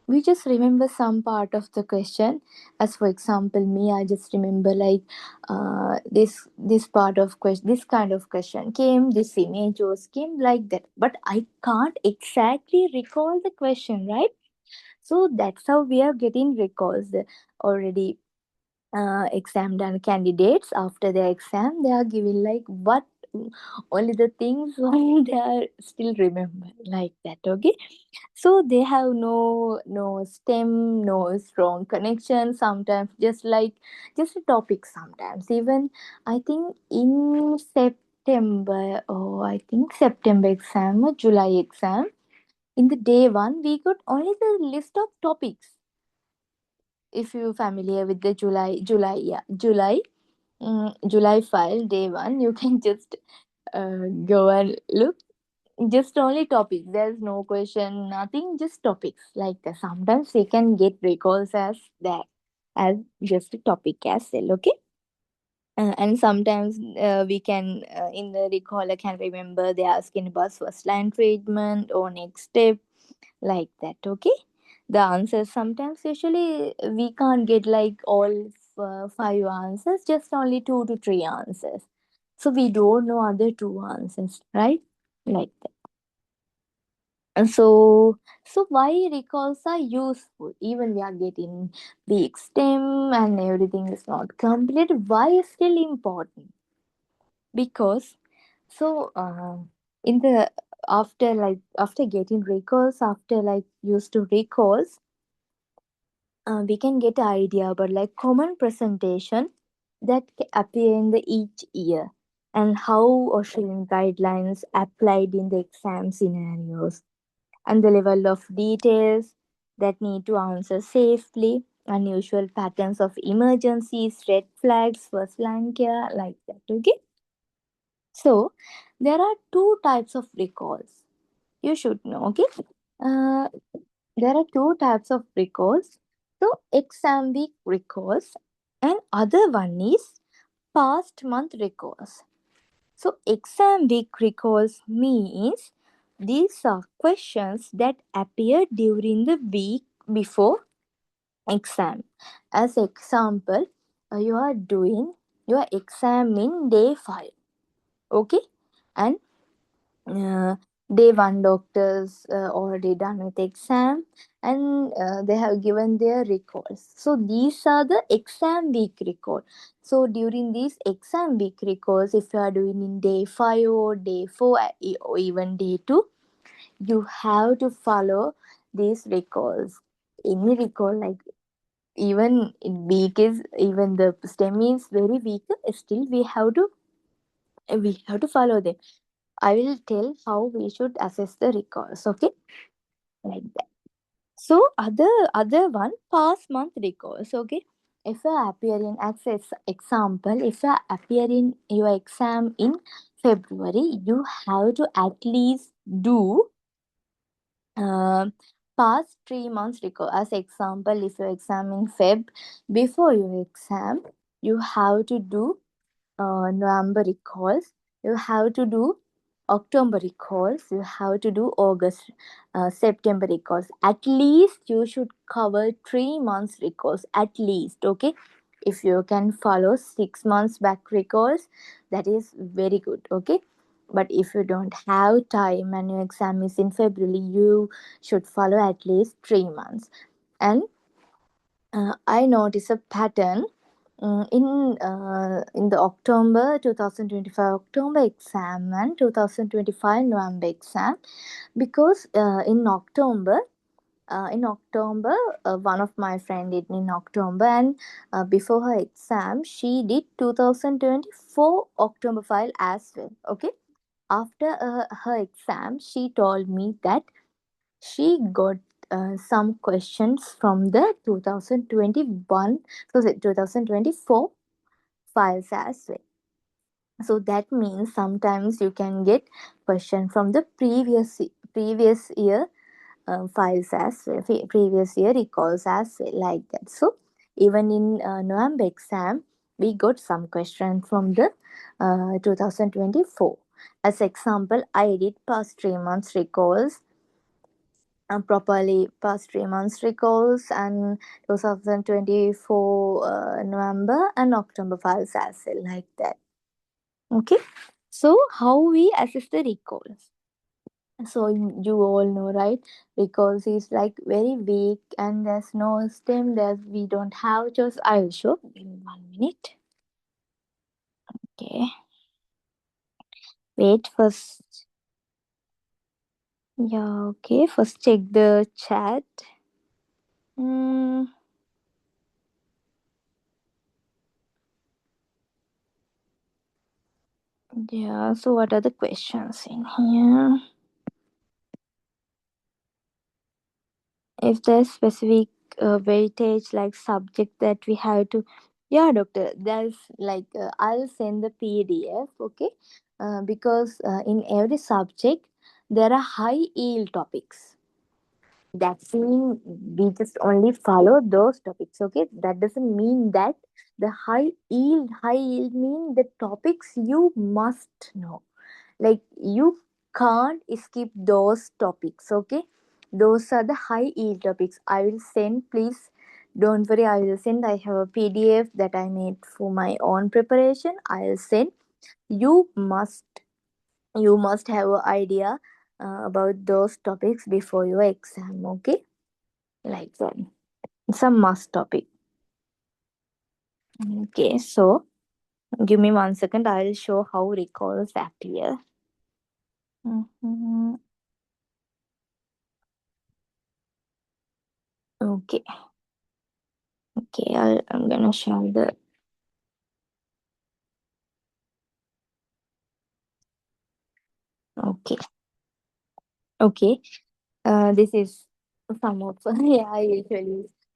We just remember some part of the question. As for example, me, I just remember like this part of question, this kind of question came, this image was came, like that, but I can't exactly recall the question, right? So that's how we are getting recalls. The already exam done candidates, after the exam they are giving like what only the things what they are still remember, like that. Okay, so they have no stem, no strong connection. Sometimes just a topic. Sometimes even I think in September, oh I think September exam or July exam, in the day one we got only the list of topics. If you familiar with the July file day one, you can just go and look. Just only topics. There's no question, nothing, just topics like that. Sometimes we can get recalls as that, as just a topic as well. Okay. And sometimes we can in the recaller can remember they asking about first line treatment or next step, like that. Okay, the answers sometimes usually we can't get like all five answers, just only two to three answers, so we don't know other two answers, right? Like that. And so why recalls are useful? Even we are getting big stem and everything is not complete. Why is still important? Because so in the after getting recalls, after like used to recalls, we can get an idea about like common presentation that appear in the each year and how Australian guidelines applied in the exam scenarios and the level of details that need to answer safely, unusual patterns of emergencies, red flags, first line care, like that. Okay. So there are two types of recalls. You should know. Okay. Uh, there are two types of recalls. So exam week recalls, and other one is past month recalls. So exam week recalls means these are questions that appear during the week before exam. As example, you are doing your exam in day 5, okay? And uh, day 1 doctors already done with exam, and they have given their records. So these are the exam week record. So during these exam week records, if you are doing in day 5 or day 4 or even day 2, you have to follow these records. Any record, like even in weak is, even the stem is very weak, still we have to follow them. I will tell how we should assess the records. Okay, like that. So other one, past month records. Okay, if you appear in access example, if you appear in your exam in February, you have to at least do uh, past 3 months record. As example, if you exam in Feb, before your exam, you have to do November recalls, you have to do October recalls, you have to do August, September recalls. At least you should cover 3 months recalls, at least. Okay, if you can follow 6 months back recalls, that is very good. Okay, but if you don't have time and your exam is in February, you should follow at least 3 months. And I notice a pattern in the October 2025 October exam and 2025 November exam, because in October, one of my friend did in October, and before her exam she did 2024 October file as well. Okay, after her exam she told me that she got some questions from the 2021, so 2024 files as well. So that means sometimes you can get question from the previous year files as well, previous year recalls as well, like that. So even in November exam, we got some question from the 2024. As example, I did past 3 months recalls properly, past 3 months recalls, and 2024 November and October files as well, like that. Okay, so how we assess the recalls? So you all know, right? Recalls is like very weak and there's no stem there. We don't have choice. I'll show. Give me 1 minute. Okay. Wait first. Yeah. Okay. First check the chat. Mm, yeah. So what are the questions in here? If there's specific weightage like subject that we have to, yeah, doctor, there's like I'll send the PDF. Okay, because in every subject there are high yield topics. That means we just only follow those topics. Okay, that doesn't mean that the high yield mean the topics you must know, like you can't skip those topics. Okay, those are the high yield topics. I will send, please don't worry, I will send. I have a PDF that I made for my own preparation. I'll send. You must have an idea about those topics before your exam, okay? Like that. It's a must topic. Okay, so give me 1 second. I'll show how recalls appear. Mhm. Okay, okay. I'm gonna share the. Okay, okay. This is some of yeah.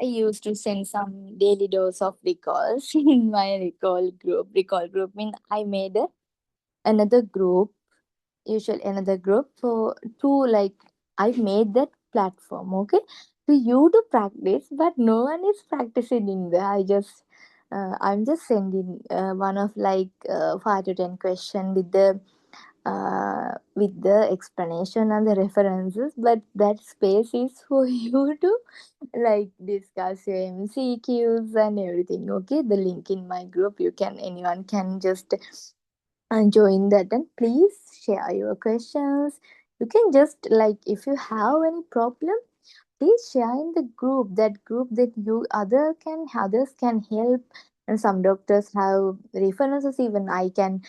I used to send some daily dose of recalls in my recall group. Recall group mean I made another group, usually another group for to like I made that platform, okay, for you to practice, but no one is practicing in there. I'm just sending one of like 5 to 10 question with the explanation and the references, but that space is for you to like discuss your MCQs and everything, okay. The link in my group, you can, anyone can just join that, and please share your questions. You can just like, if you have any problem, please share in the group, that group that you others can help. And some doctors have references, even I can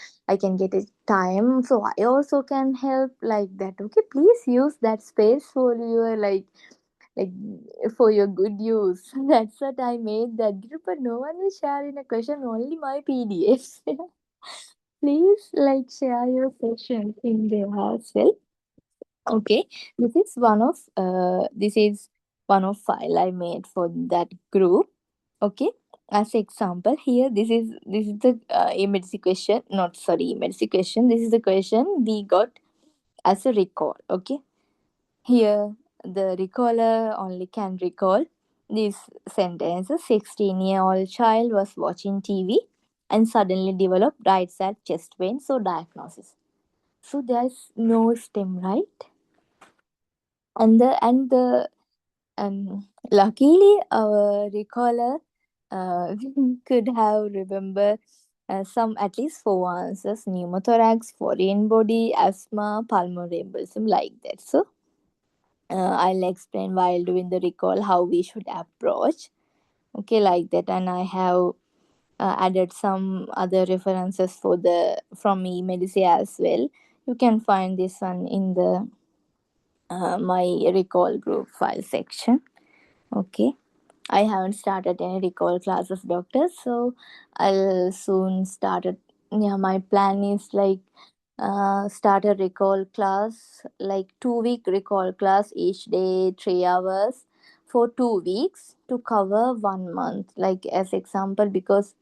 get a time, so I also can help, like that, okay. Please use that space for your like for your good use. That's what I made that group, but no one is sharing a question, only my PDFs. Please like share your questions in there as well. Okay, this is one of file I made for that group. Okay, as example here, this is the emergency question. Not sorry, emergency question. This is the question we got as a recall. Okay, here the recaller only can recall this sentence. A 16-year-old child was watching TV and suddenly developed right side chest pain. So diagnosis. So there's no stem, right? And luckily our recaller uh, could have remember some at least four answers: pneumothorax, foreign body, asthma, pulmonary embolism, like that. So I'll explain while doing the recall how we should approach. Okay, like that. And I have added some other references for the from e-medicine as well. You can find this one in the my recall group file section. Okay, I haven't started any recall classes, doctor, so I'll soon start it. Yeah, my plan is like start a recall class, like 2 week recall class, each day 3 hours for 2 weeks to cover 1 month. Like as example, because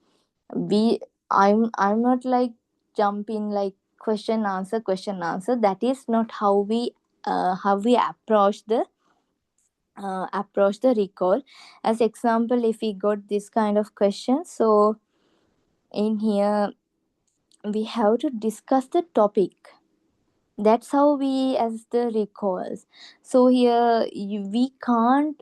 we I'm not like jumping like question answer. That is not how we approach the recall. As example, if we got this kind of question, so in here we have to discuss the topic. That's how we as the recalls. So here we can't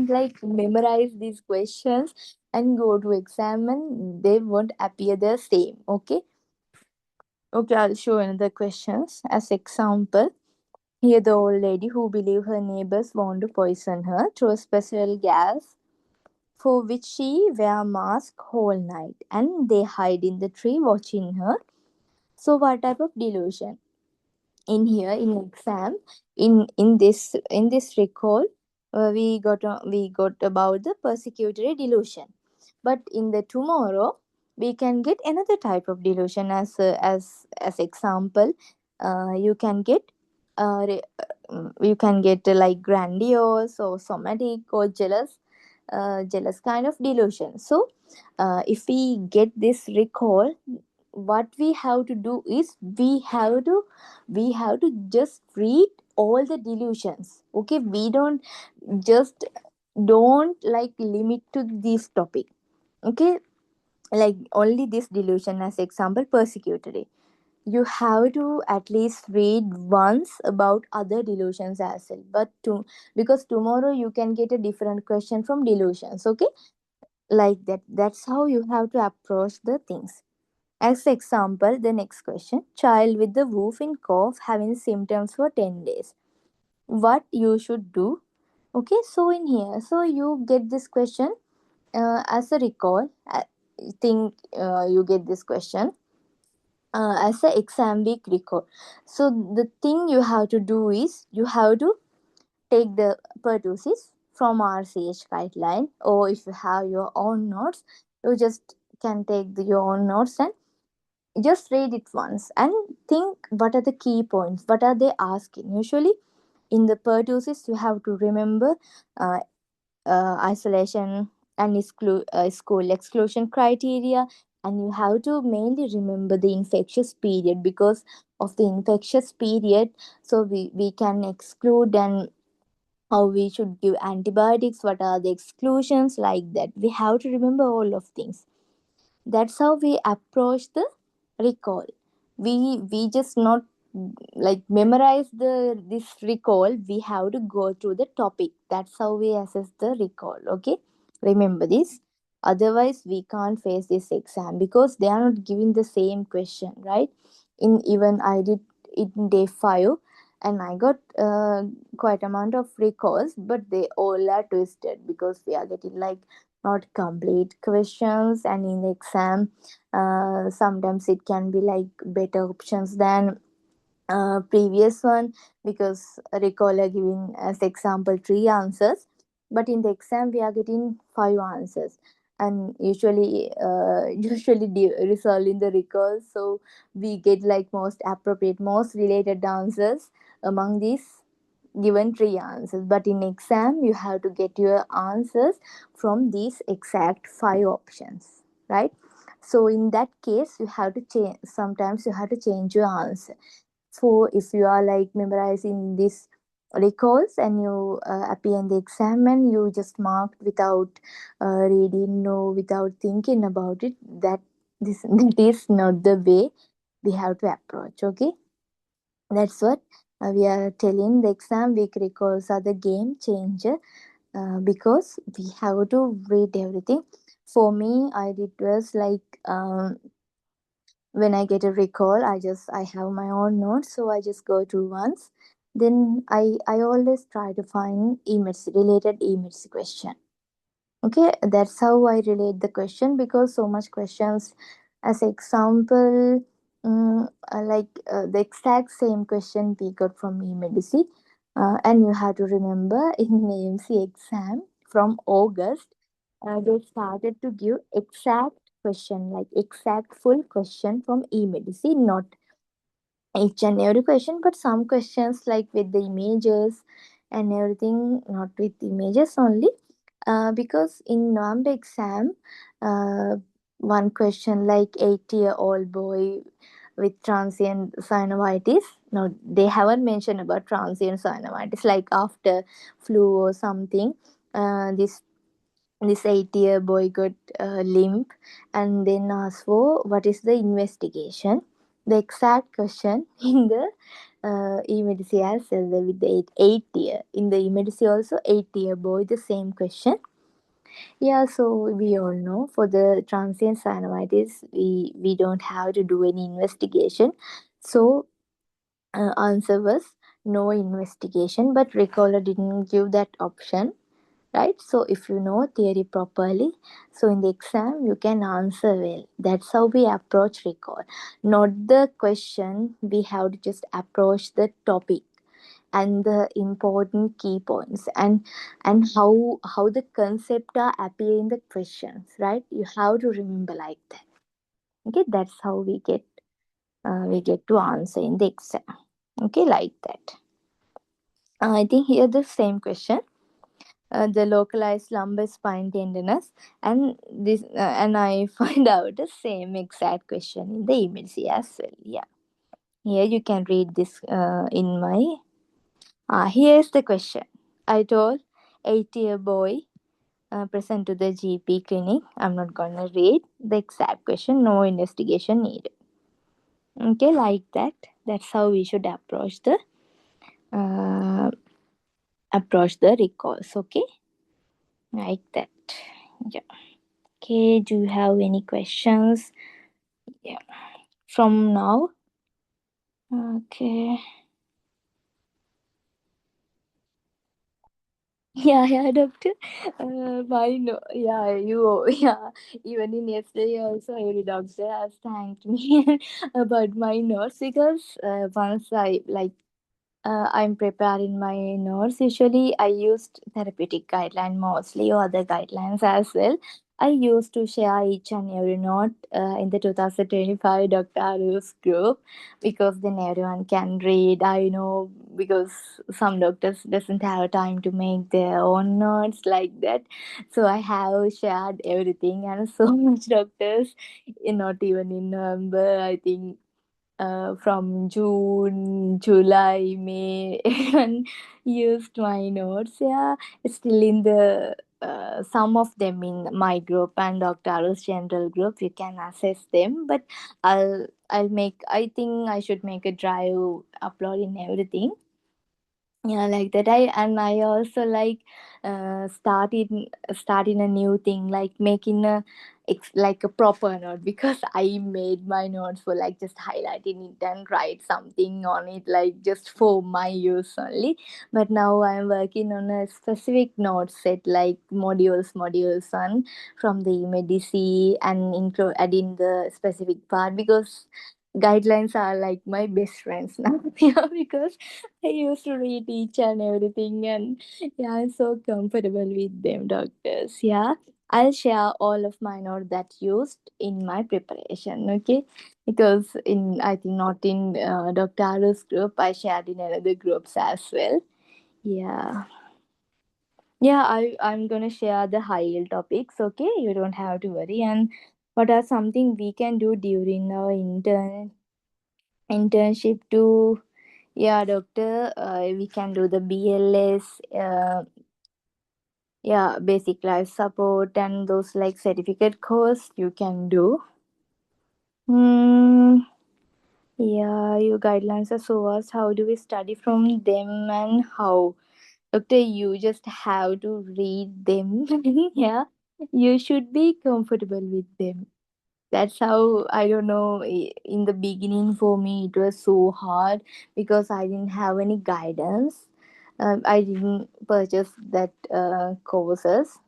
like memorize these questions and go to exam, and they won't appear the same, okay. Okay, I'll show another questions as example. Here the old lady who believed her neighbors want to poison her through a special gas for which she wear mask whole night, and they hide in the tree watching her. So what type of delusion? In here in exam, in this recall, we got about the persecutory delusion. But in the tomorrow we can get another type of delusion as example. You can get you can get like grandiose or somatic or jealous kind of delusion. So if we get this recall, what we have to do is we have to just read all the delusions, okay. We just don't like limit to this topic, okay. Like only this delusion as example, persecutory. You have to at least read once about other delusions as well, because tomorrow you can get a different question from delusions, okay. Like that, that's how you have to approach the things. As example, the next question: child with the whooping cough having symptoms for 10 days. What you should do? Okay, so in here, so you get this question as a recall. I think you get this question as a exam week recall. So the thing you have to do is you have to take the pertussis from RCH guideline, or if you have your own notes, you just can take your own notes and just read it once and think what are the key points, what are they asking. Usually in the pertussis you have to remember uh, isolation and school exclusion criteria, and you have to mainly remember the infectious period. Because of the infectious period, so we can exclude, and how we should give antibiotics, what are the exclusions, like that we have to remember all of things. That's how we approach the recall. We just not like memorize the this recall, we have to go through the topic. That's how we assess the recall. Okay, remember this. Otherwise we can't face this exam, because they are not giving the same question, right? In even I did in day 5, and I got quite amount of recalls, but they all are twisted, because we are getting like not complete questions. And in the exam sometimes it can be like better options than previous one, because recall are giving as example 3 answers, but in the exam we are getting 5 answers. And usually resolve in the recall, so we get like most appropriate, most related answers among these given 3 answers. But in exam you have to get your answers from these exact 5 options, right? So in that case you have to change, sometimes you have to change your answer. So if you are like memorizing this recalls and you appear in the exam and you just marked without reading, no, without thinking about it, that this that is not the way we have to approach. Okay, that's what we are telling. The exam week recalls are the game changer, because we have to read everything. For me, I did was like when I get a recall, I have my own notes, so I just go through once. Then I always try to find emails related emails question. Okay, that's how I relate the question, because so much questions. As example, the exact same question we got from e-medicine, and you have to remember in AMC exam from August, they started to give exact question, like exact full question from e-medicine, not each and every question, but some questions like with the images and everything, not with images only. Because in November exam, uh, one question like 8-year-old boy with transient synovitis. No, they haven't mentioned about transient synovitis, like after flu or something. This 8-year boy got limp, and then asked for what is the investigation. The exact question in the e-medicine as well, with the 8 year in the e-medicine also 8-year boy, the same question. Yeah, so we all know for the transient synovitis we don't have to do any investigation. So answer was no investigation, but recaller didn't give that option, right? So if you know theory properly, so in the exam you can answer well. That's how we approach recall, not the question. We have to just approach the topic and the important key points, and how the concept are appear in the questions, right? You have to remember like that. Okay, that's how we get to answer in the exam. Okay, like that. I think here the same question, the localized lumbar spine tenderness, and this and I find out the same exact question in the email as well. Yeah, here you can read this in my here's the question. I told 8-year boy present to the GP clinic. I'm not gonna read the exact question, no investigation needed. Okay, like that. That's how we should uh, approach the recalls. Okay, like that. Yeah. Okay, do you have any questions? Yeah. From now. Okay. Yeah, yeah, doctor. Mine, no, yeah, you, yeah. Even in yesterday, also, every doctor has thanked me about my notes because once I like I'm preparing my notes. Usually, I used therapeutic guideline mostly or other guidelines as well. I used to share each and every note in the 2025 Dr. Aru's group because then everyone can read. I know because some doctors doesn't have time to make their own notes like that. So I have shared everything and so much doctors, not even in November, I think from June, July, May, and used my notes. Yeah, still in the some of them in my group and Dr. Aru's general group. You can access them, but I'll make. I think I should make a drive uploading everything, yeah, like that. I also like starting a new thing, like making like a proper note because I made my notes for like just highlighting it and write something on it like just for my use only. But now I'm working on a specific note set like modules one from the medicine and include adding the specific part because guidelines are like my best friends now. Yeah, because I used to read each and everything, and yeah, I'm so comfortable with them, doctors. Yeah, I'll share all of my notes that used in my preparation. Okay, because in I think not in Dr. Aru's group, I shared in another groups as well. Yeah, yeah, I'm gonna share the high yield topics. Okay, you don't have to worry. And what are something we can do during our internship too? Yeah, doctor, we can do the BLS, yeah, basic life support, and those like certificate course you can do. Hmm. Yeah, your guidelines are so vast. How do we study from them and how? Doctor, you just have to read them. Yeah, you should be comfortable with them. That's how I don't know. In the beginning, for me, it was so hard because I didn't have any guidance. I didn't purchase that courses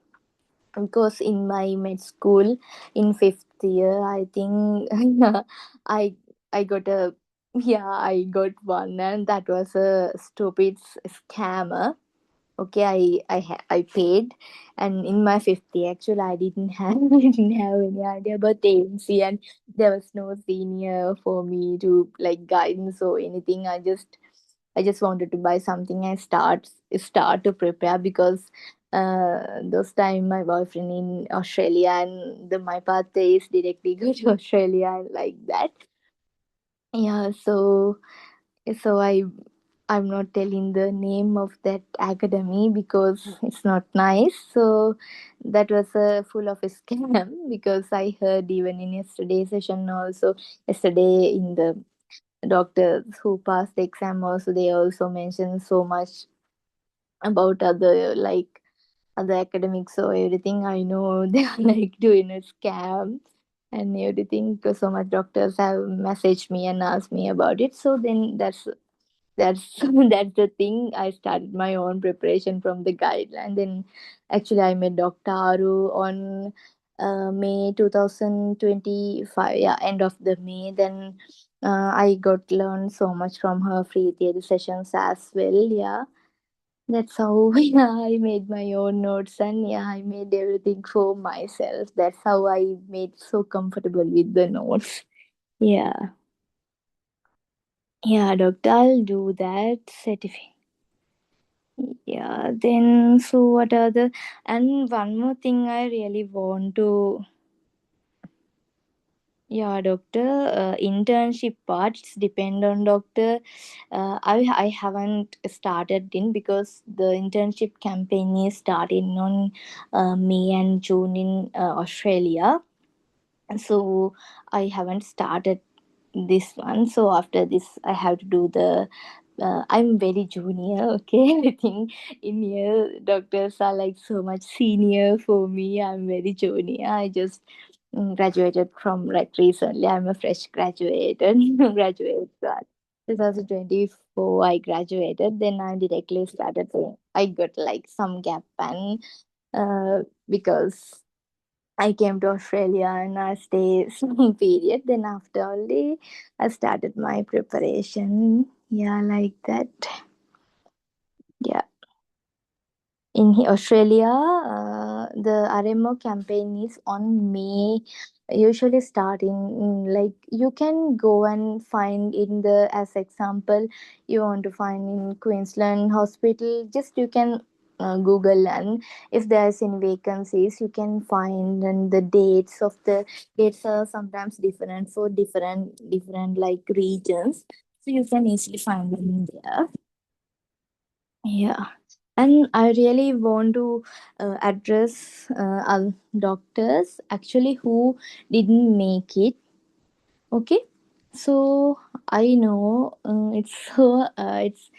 because in my med school in fifth year, I think I I got a yeah I got one and that was a stupid scammer. Okay, I paid, and in my 50 actually I didn't have I didn't have any idea about AMC, and there was no senior for me to like guidance or anything. I just wanted to buy something and start to prepare because those time my boyfriend in Australia and my birthday is directly go to Australia and like that. Yeah, so I'm not telling the name of that academy because it's not nice. So that was full of a scam because I heard even in yesterday's session also, yesterday in the doctors who passed the exam also, they also mentioned so much about other like other academics or everything. I know they are like doing a scam and everything because so much doctors have messaged me and asked me about it. So then that's that's the thing. I started my own preparation from the guideline. Then actually I met Dr. Aru on May 2025. Yeah, end of the May. Then I got learned so much from her free theory sessions as well. Yeah, that's how yeah, I made my own notes and yeah, I made everything for myself. That's how I made so comfortable with the notes. Yeah. Yeah, doctor, I'll do that. Certificate. Yeah, then so what are the and one more thing I really want to yeah, doctor, internship parts depend on doctor. I haven't started in because the internship campaign is starting on May and June in Australia. So I haven't started this one. So after this, I have to do the. I'm very junior, okay. I think in here doctors are like so much senior for me. I'm very junior. I just graduated from like recently. I'm a fresh graduated graduate grad. 2024 I graduated. Then I directly started. I got like some gap and because I came to Australia and I stayed some period. Then after only I started my preparation. Yeah, like that. Yeah. In Australia, the RMO campaign is on May. Usually starting like you can go and find in the as example you want to find in Queensland hospital. Just you can Google, and if there's any vacancies you can find, and the dates are sometimes different for different like regions, so you can easily find them in there. Yeah, and I really want to address doctors actually who didn't make it. Okay, so I know it's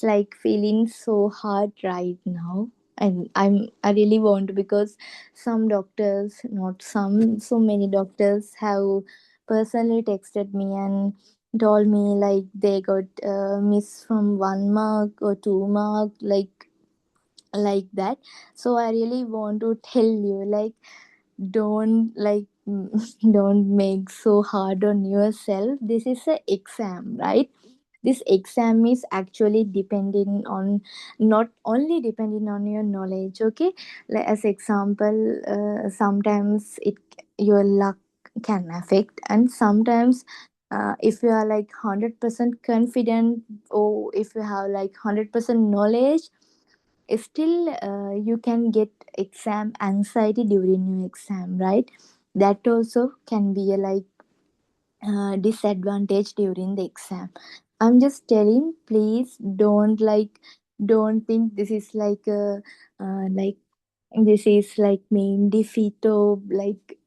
like feeling so hard right now, and I really want to, because some doctors, not some, so many doctors have personally texted me and told me like they got miss from 1 mark or 2 mark, like that. So I really want to tell you like don't like don't make so hard on yourself. This is a exam, right? This exam is actually depending on, not only depending on your knowledge. Okay, like as example, sometimes it your luck can affect, and sometimes if you are like 100% confident, or if you have like 100% knowledge, still you can get exam anxiety during your exam, right? That also can be a like disadvantage during the exam. I'm just telling, please don't think this is like a like this is like main defeat, or like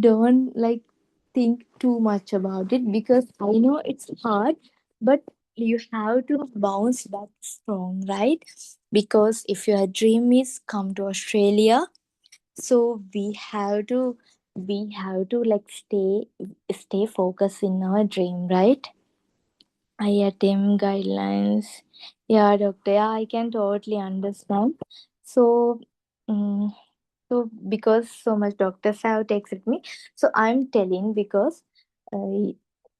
don't like think too much about it, because I know it's hard, but you have to bounce back strong, right? Because if your dream is come to Australia, so we have to like stay focused in our dream, right? IATM guidelines. Yeah, doctor. Yeah, I can totally understand. So, um, so because so much doctors have texted me, so I'm telling, because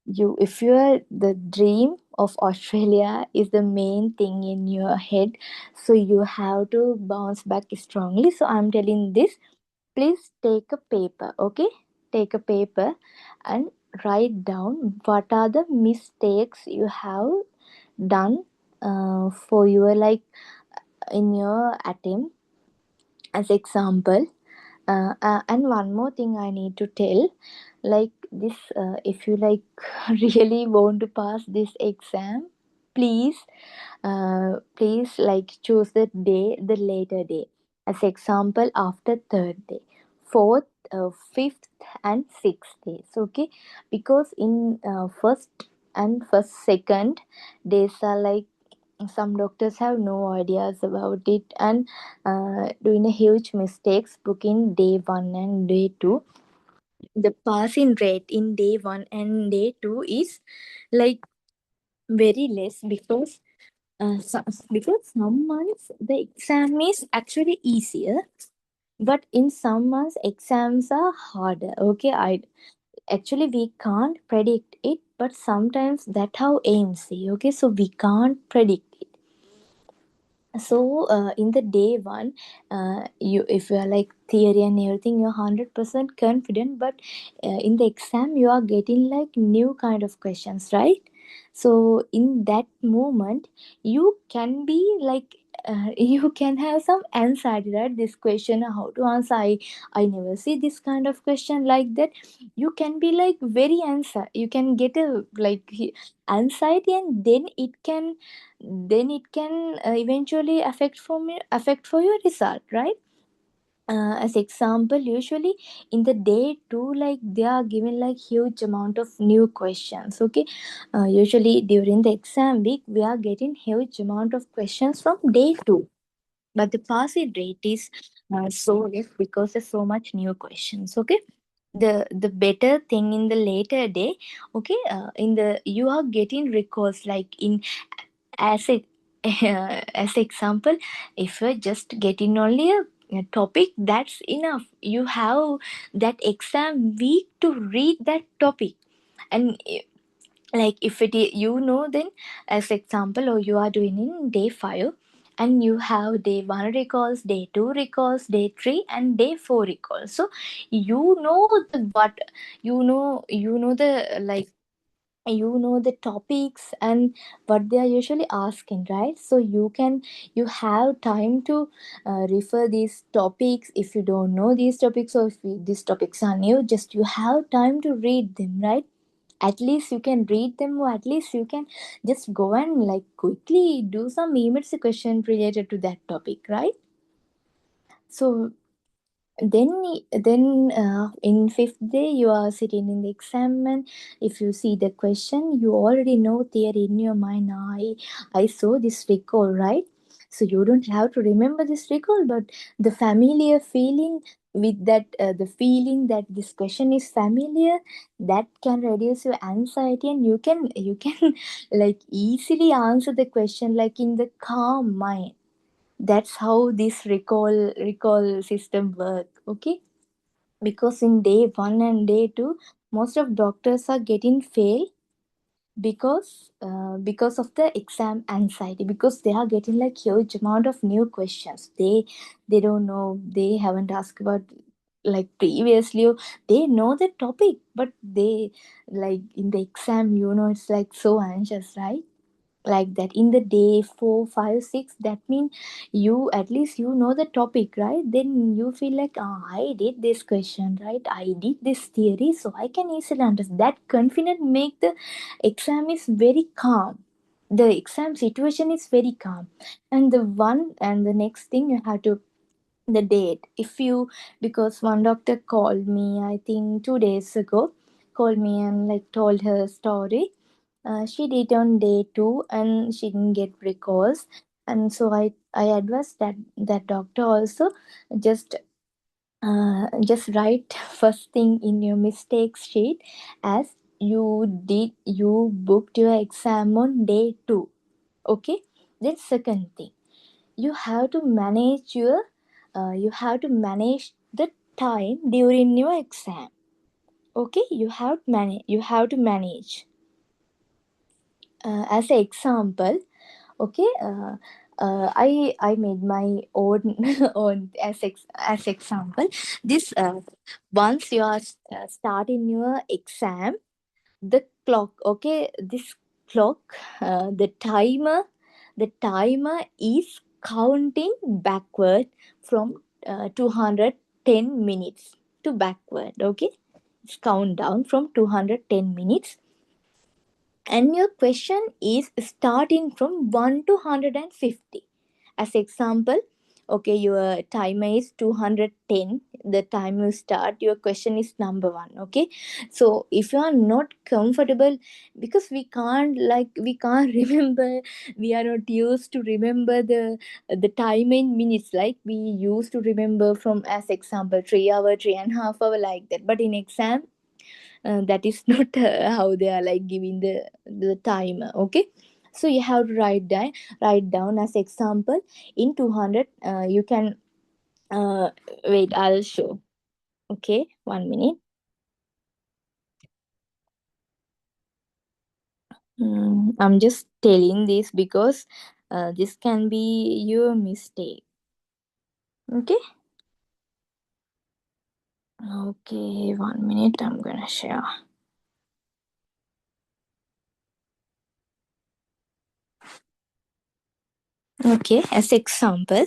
you if you're the dream of Australia is the main thing in your head, so you have to bounce back strongly. So I'm telling this, please take a paper, okay? Take a paper and write down what are the mistakes you have done for your like in your attempt, as example. And one more thing I need to tell, like this, if you like really want to pass this exam, please please like choose the day, the later day, as example after third day, fourth, fifth and sixth days, okay? Because in first second days are like some doctors have no ideas about it, and doing a huge mistakes booking day one and day two. The passing rate in day one and day two is like very less, because because some months the exam is actually easier, but in some months exams are harder. Okay, I actually we can't predict it, but sometimes that how AMC. Okay, so we can't predict it. So in the day one, you if you are like theory and everything, you're 100% confident, but in the exam you are getting like new kind of questions, right? So in that moment you can be like you can have some anxiety, right? This question, how to answer, I never see this kind of question like that. You can be like very answer, you can get a like anxiety, and then it can eventually affect for your result, right? As example, usually in the day two, like they are given like huge amount of new questions, okay? Usually during the exam week we are getting huge amount of questions from day two. but the pass rate is so less because there's so much new questions. Okay, the better thing in the later day, okay, in the you are getting recalls like in as a as example, if you're just getting only a topic, that's enough. You have that exam week to read that topic. And like if you know, then as example, or you are doing in day 5, and you have day 1 recalls, day 2 recalls, day 3, and day 4 recalls. So you know the what, you know the like, you know the topics and what they are usually asking, right? So you have time to refer these topics. If you don't know these topics, or if these topics are new, just you have time to read them, right? At least you can read them, or at least you can just go and like quickly do some emergency question related to that topic, right? So then in fifth day you are sitting in the exam, and if you see the question, you already know theory in your mind. I saw this recall, right? So you don't have to remember this recall, but the familiar feeling with that the feeling that this question is familiar, that can reduce your anxiety, and you can like easily answer the question like in the calm mind. That's how this recall system work. Okay, because in day 1 and day 2, most of doctors are getting fail because of the exam anxiety, because they are getting like huge amount of new questions. They don't know, they haven't asked about like previously, or they know the topic, but they like in the exam, it's like so anxious, right? Like that in the day 4, 5, 6, that means you at least you know the topic, right? Then you feel like, I did this question, right? I did this theory, so I can easily understand. That confidence make the exam is very calm. The exam situation is very calm. And the next thing you have to, the date. If you, because one doctor called me, I think 2 days ago, called me and like told her story. She did on day 2 and she didn't get recalls. And so I advised that doctor also, just write first thing in your mistakes sheet as you booked your exam on day 2. Okay, then second thing, you have to manage the time during your exam. Okay, you have to manage. As an example, okay, I made my own own as example. This once you are starting your exam, the clock, okay, this clock, the timer is counting backward from 210 minutes to backward. Okay, it's countdown from 210 minutes, and your question is starting from 1 to 150. As example, okay, your timer is 210, the time you start, your question is number 1. Okay, so if you are not comfortable, because we can't remember, we are not used to remember the time in minutes, like we used to remember from, as example, 3 hour, 3.5 hour, like that. But in exam, that is not how they are like giving the timer. Okay, so you have to write down as example in 200. You can wait, I'll show. Okay, 1 minute. I'm just telling this because this can be your mistake. Okay, okay, 1 minute, I'm gonna share. Okay, as example,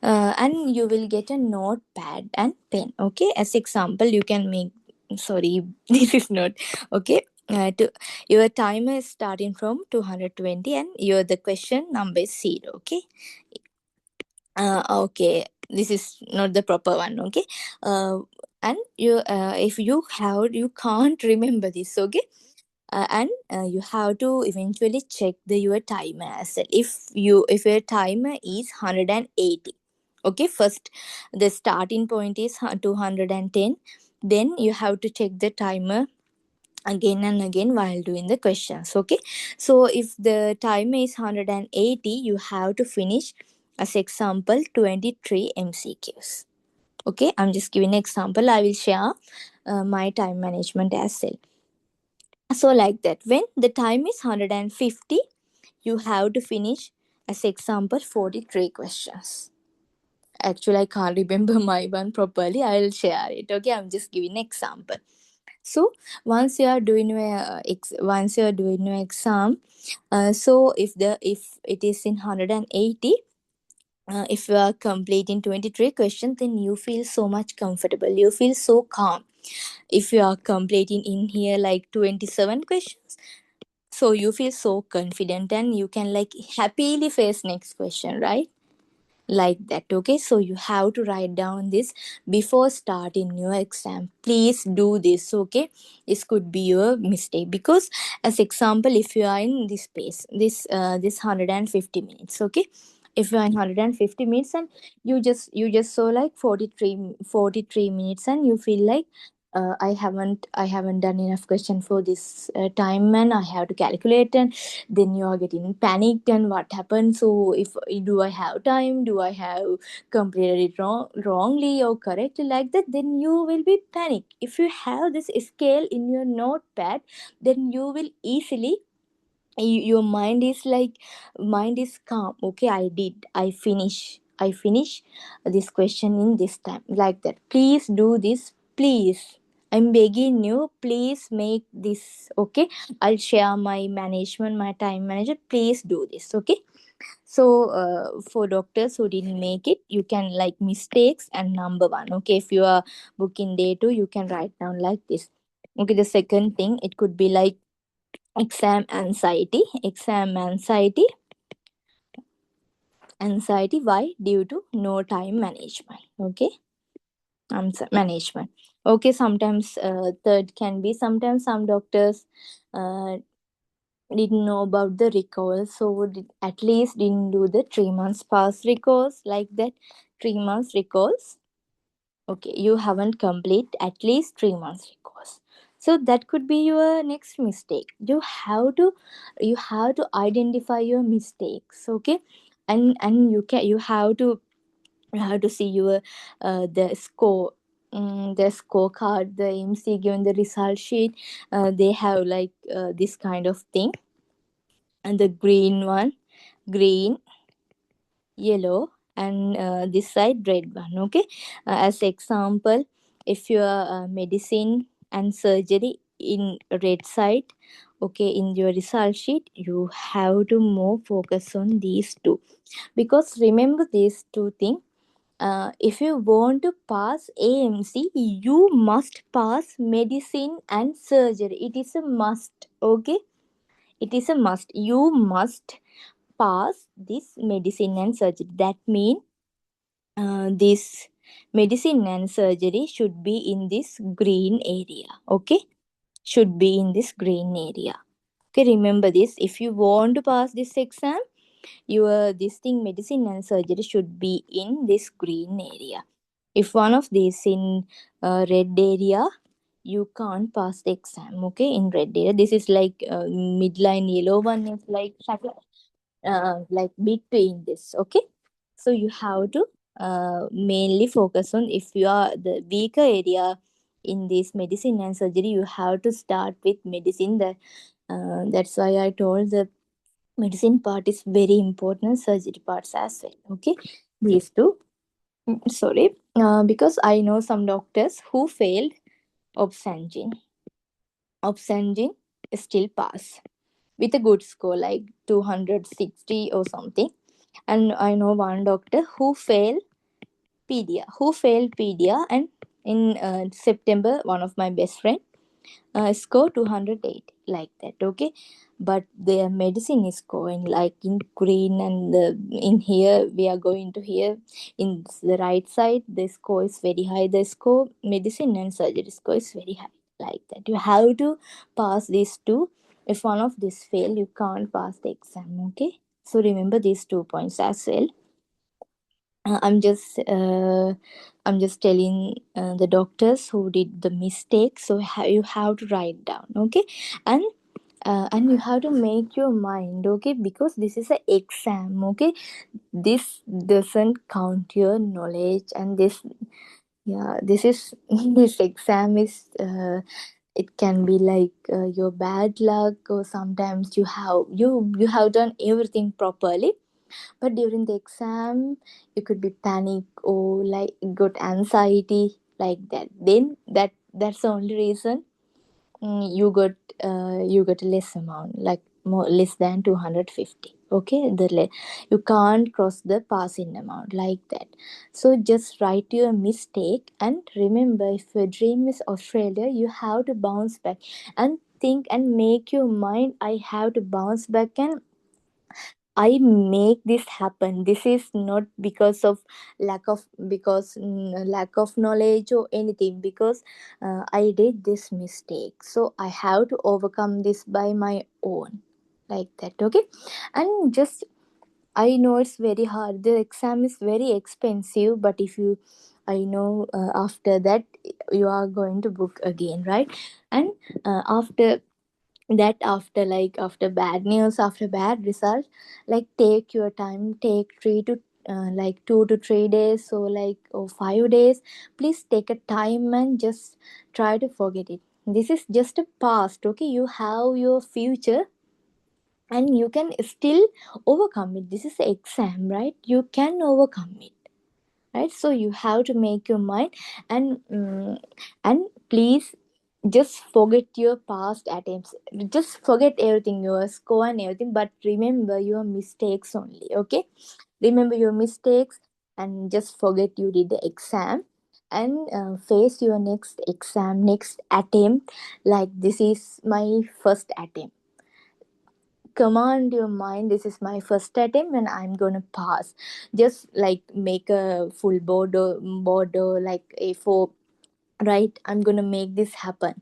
and you will get a notepad and pen. Okay, as example, you can make, sorry, this is not okay. Your timer is starting from 220, and your the question number is 0. Okay, okay, this is not the proper one. Okay, uh, and you if you can't remember this. Okay, And you have to eventually check your timer as well. If your timer is 180, okay, first the starting point is 210, then you have to check the timer again and again while doing the questions. Okay, so if the timer is 180, you have to finish, as example, 23 MCQs. Okay, I'm just giving an example. I will share my time management as well. So like that, when the time is 150, you have to finish, as example, 43 questions. Actually, I can't remember my one properly. I will share it. Okay, I'm just giving an example. So once you are doing your exam, so if it is in 180, if you are completing 23 questions, then you feel so much comfortable, you feel so calm. If you are completing in here like 27 questions, so you feel so confident and you can like happily face next question, right? Like that. Okay, so you have to write down this before starting your exam. Please do this. Okay, this could be your mistake, because as example, if you are in this space, this 150 minutes, okay, if you are in 150 minutes and you just saw like 43 minutes and you feel like, I haven't done enough question for this time and I have to calculate, and then you are getting panicked and what happened. So if do I have time, do I have completed it wrongly or correctly, like that, then you will be panicked. If you have this scale in your notepad, then you will easily, your mind is calm. Okay, I finish this question in this time, like that. Please do this, please, I'm begging you, please make this. Okay, I'll share my time manager, please do this. Okay, so for doctors who didn't make it, you can like mistakes and number one. Okay, if you are booking day 2, you can write down like this. Okay, the second thing, it could be like exam anxiety. Why? Due to no time management. Okay, management. Okay, sometimes third can be, sometimes some doctors uh, didn't know about the recall, so at least didn't do the 3 months past recalls, like that. 3 months recalls, okay, you haven't complete at least 3 months course. So that could be your next mistake. You have to identify your mistakes. Okay, and you have to see your the score, the scorecard, the MC given the result sheet. They have like this kind of thing, and the green one, green, yellow, and this side red one. Okay, as example, if your medicine and surgery in red side, okay, in your result sheet, you have to more focus on these two, because remember these two things. If you want to pass AMC, you must pass medicine and surgery. It is a must. Okay, it is a must. You must pass this medicine and surgery. That means this medicine and surgery should be in this green area. Okay, should be in this green area. Okay, remember this. If you want to pass this exam, your this thing, medicine and surgery, should be in this green area. If one of these in red area, you can't pass the exam. Okay, in red area, this is like midline yellow one is like between this. Okay, so you have to mainly focus on, if you are the weaker area in this medicine and surgery, you have to start with medicine. That's why I told the medicine part is very important, surgery parts as well. Okay, these two. Sorry, because I know some doctors who failed obsangin. Obsangin still pass with a good score like 260 or something. And I know one doctor who failed pedia, and in September, one of my best friend score 208, like that. Okay, but their medicine is going like in green, and in here we are going to here in the right side, the score is very high. The score medicine and surgery score is very high, like that. You have to pass these two if one of this fail, you can't pass the exam. Okay, so remember these 2 points as well. uh, i'm just uh, I'm just telling the doctors who did the mistake, so you have to write down. Okay, and and you have to make your mind. Okay, because this is an exam. Okay, this doesn't count your knowledge, and this, yeah, this is this exam is it can be like your bad luck, or sometimes you have done everything properly, but during the exam you could be panic or like got anxiety like that. Then that's the only reason you got a less amount, like more less than 250. Okay, you can't cross the passing amount like that. So just write your mistake, and remember, if your dream is Australia, you have to bounce back and think and make your mind, I have to bounce back and I make this happen. This is not because of lack of knowledge or anything. Because I did this mistake, so I have to overcome this by my own, like that. Okay, and just, I know it's very hard. The exam is very expensive, but if you, I know after that you are going to book again, right? And after that, after like after bad news, after bad result, like take your time, take 2 to 3 days, so like, or 5 days. Please take a time and just try to forget it. This is just a past. Okay, you have your future, and you can still overcome it. This is an exam, right? You can overcome it, right? So you have to make your mind, and and please just forget your past attempts, just forget everything, your score and everything, but remember your mistakes only. Okay, remember your mistakes, and just forget you did the exam, and face your next exam, next attempt, like this is my first attempt. Command your mind, this is my first attempt and I'm gonna pass. Just like make a full border like A4, right? I'm gonna make this happen,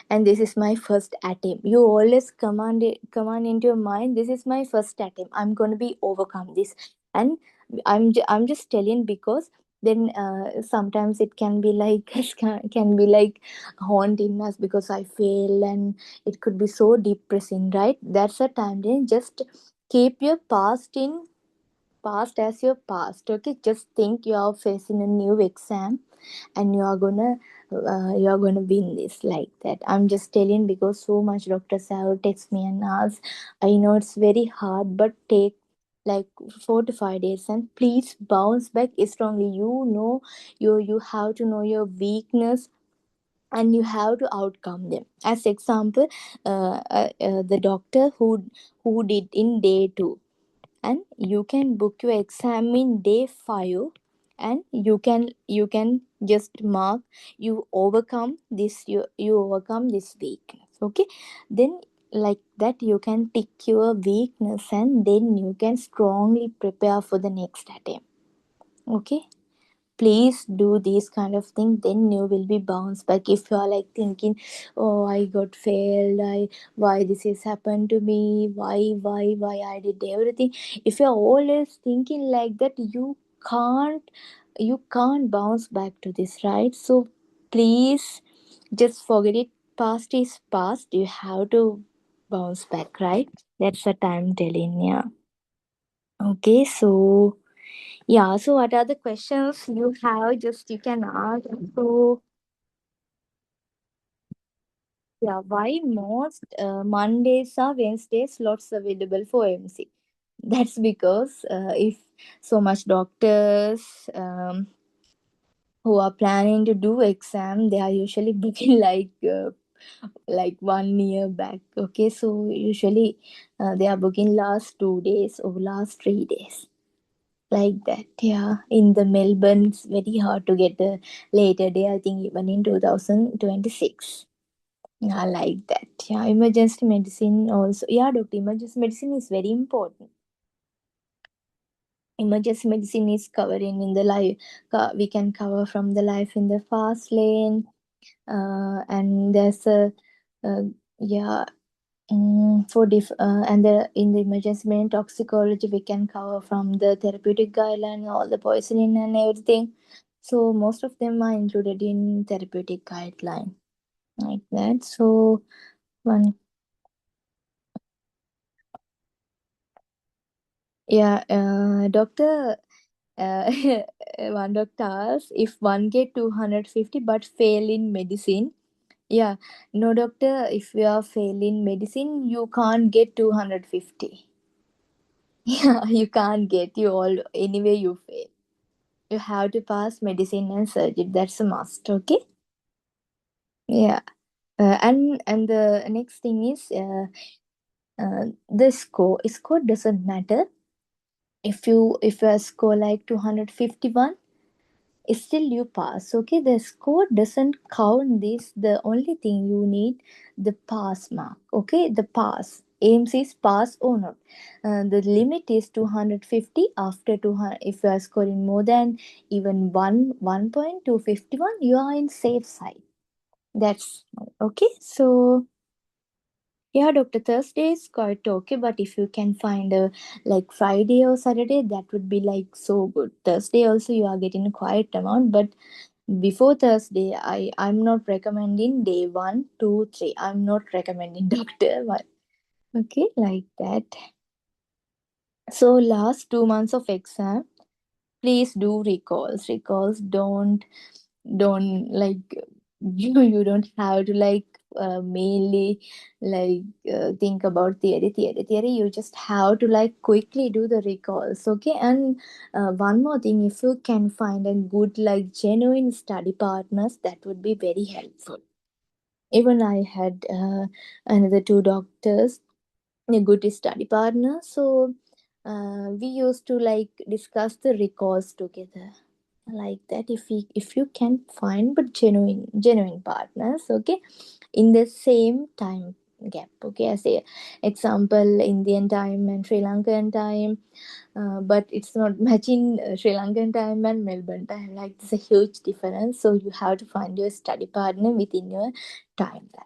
and this is my first attempt. You always command into your mind, this is my first attempt, I'm going to be overcome this. And I'm just telling, because then sometimes it can be like can be like haunting us because I fail, and it could be so depressing, right? That's a time. Then just keep your past as your past. Okay, just think you are facing a new exam, and you are gonna win this, like that. I'm just telling because so much doctors have text me and ask. I know it's very hard, but take like 4 to 5 days and please bounce back strongly. You know, you have to know your weakness, and you have to outcome them. As example, the doctor who did in day 2, and you can book your exam in day 5, and you can just mark, you overcome this, you overcome this weakness. Okay, then like that you can tick your weakness, and then you can strongly prepare for the next attempt. Okay, please do these kind of thing, then you will be bounced back. If you are like thinking, oh, I got failed, I why this has happened to me, why I did everything, if you're always thinking like that, you can't bounce back to this, right? So please just forget it. Past is past, you have to bounce back, right? That's what I'm telling. Yeah. Okay, so yeah, so what are the questions you have? Just you can ask. So, yeah, why most Mondays are Wednesday slots available for MC? That's because if so much doctors who are planning to do exam, they are usually booking like 1 year back. Okay, so usually they are booking last 2 days or last 3 days, like that. Yeah, in the Melbourne it's very hard to get a later day, I think even in 2026. Yeah, like that. Yeah, emergency medicine also. Yeah, doctor, emergency medicine is very important. Emergency medicine is covering in the life, we can cover from the life in the fast lane. And there's a yeah, And in the emergency medicine toxicology, we can cover from the therapeutic guideline, all the poisoning and everything. So most of them are included in therapeutic guideline like that. So one, yeah, doctor. Uh, one doctor asked if one get 250 but fail in medicine. Yeah, no doctor. If you are fail in medicine, you can't get 250. Yeah, you can't get you all anyway. You fail. You have to pass medicine and surgery. That's a must. Okay. Yeah. And the next thing is the score. Score doesn't matter. If you score like 251, still you pass. Okay, the score doesn't count. This the only thing you need, the pass mark. Okay, the pass. AMC is pass or not. The limit is 250. After 200, if you are scoring more than even 1.251, you are in safe side. That's okay. So yeah, Dr. Thursday is quite okay, but if you can find a like Friday or Saturday, that would be like so good. Thursday also you are getting a quiet amount, but before Thursday, I'm not recommending day one, two, three. I'm not recommending doctor. But okay, like that. So last 2 months of exam, please do recalls. Recalls don't like you don't have to like mainly like think about theory. You just have to like quickly do the recalls. Okay, and one more thing, if you can find a good like genuine study partners, that would be very helpful. Even I had another two doctors, a good study partner, so we used to like discuss the recalls together like that. If you can find but genuine partners, okay, in the same time gap. Okay, I say example Indian time and Sri Lankan time, but it's not matching Sri Lankan time and Melbourne time. Like there's a huge difference, so you have to find your study partner within your timeline.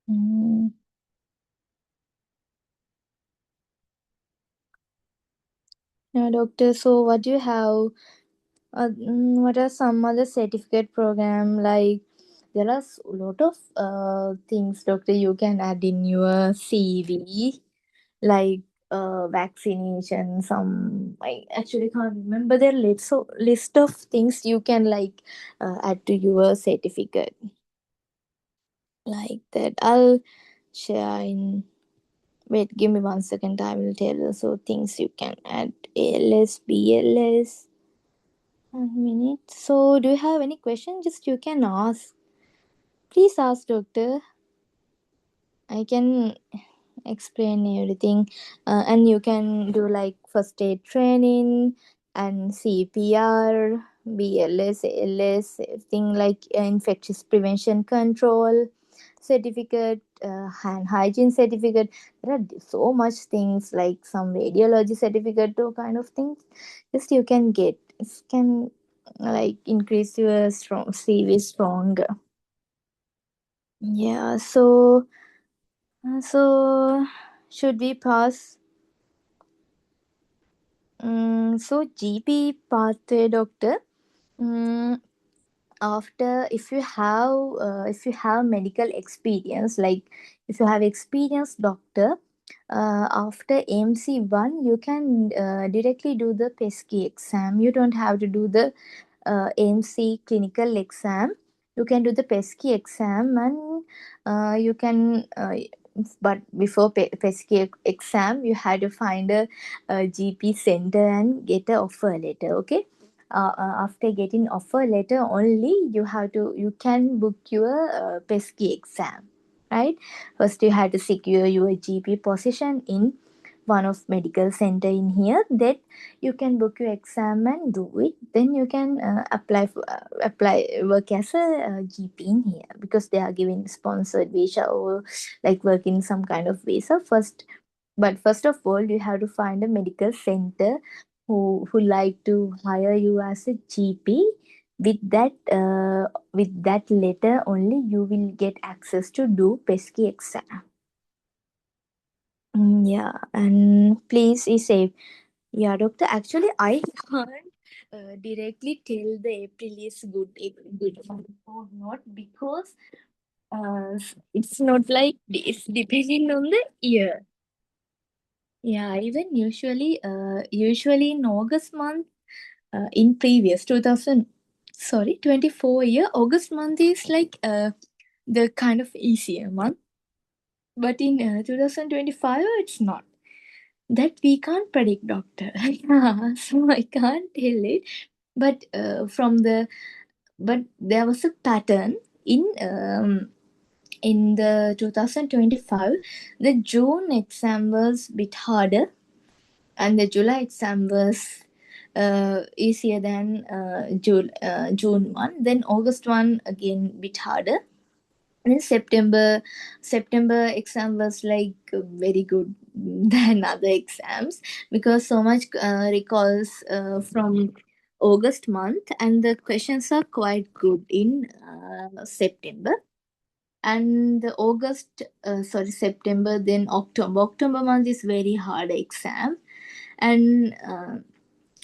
Mm. Yeah, doctor, so what do you have, what are some other certificate program? Like there are a lot of things, doctor, you can add in your CV, like vaccination. Some I actually can't remember. There are list of things you can like add to your certificate like that. I'll share in. Wait, give me 1 second. I will tell you. So things you can add: ALS, BLS. 1 minute. So, do you have any question? Just you can ask. Please ask, doctor. I can explain everything. And you can do like first aid training and CPR, BLS, ALS, everything like infectious prevention control certificate, hand hygiene certificate. There are so much things like some radiology certificate, those kind of things. Just you can get. It can like increase your strong CV stronger. Yeah. So should we pass? So GP pathway, doctor. Mm, After if you have medical experience, like if you have experienced doctor, after AMC 1 you can directly do the pesky exam. You don't have to do the AMC clinical exam. You can do the pesky exam, and you can but before pesky exam you had to find a GP center and get a offer letter. Okay, after getting offer letter only you can book your pesky exam, right? First you have to secure your GP position in one of medical center in here, that you can book your exam and do it. Then you can apply work as a GP in here, because they are giving sponsored visa or like work in some kind of visa first. But first of all you have to find a medical center who like to hire you as a GP. With that letter only you will get access to do pesky exam. Yeah, and please be safe. Yeah, doctor. Actually, I can't directly tell the April is good month or not because it's not like it's depending on the year. Yeah, even usually in August month, in previous 2000, sorry, 24 year, August month is like the kind of easier month, but in 2025 it's not. That we can't predict, doctor. Yeah, so I can't tell it. But but there was a pattern in the 2025. The June exam was bit harder, and the July exam was easier than June one. Then August one again bit harder. And September exam was like very good than other exams because so much recalls from August month, and the questions are quite good in September. And the September, then October month is very hard exam, and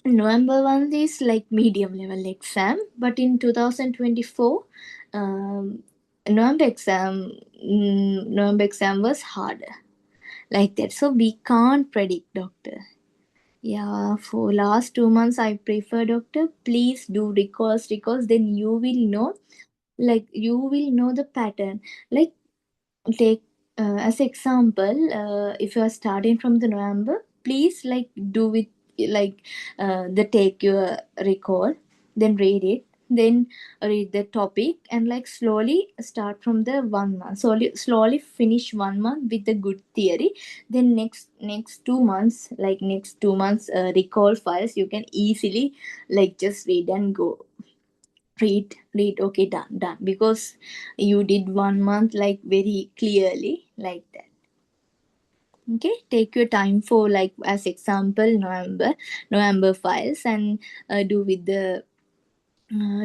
November one is like medium level exam, but in 2024, um, November exam was harder like that. So we can't predict, doctor. Yeah, for last 2 months I prefer, doctor. Please do recalls. Then you will know, like you will know the pattern. Like take as example, if you are starting from the November, please like do with like the take your recall, then read it, then read the topic, and like slowly start from the 1 month, slowly finish 1 month with the good theory. Then next 2 months, recall files you can easily like just read and go. Read, okay, done, because you did 1 month like very clearly like that. Okay, take your time for like as example November files, and do with the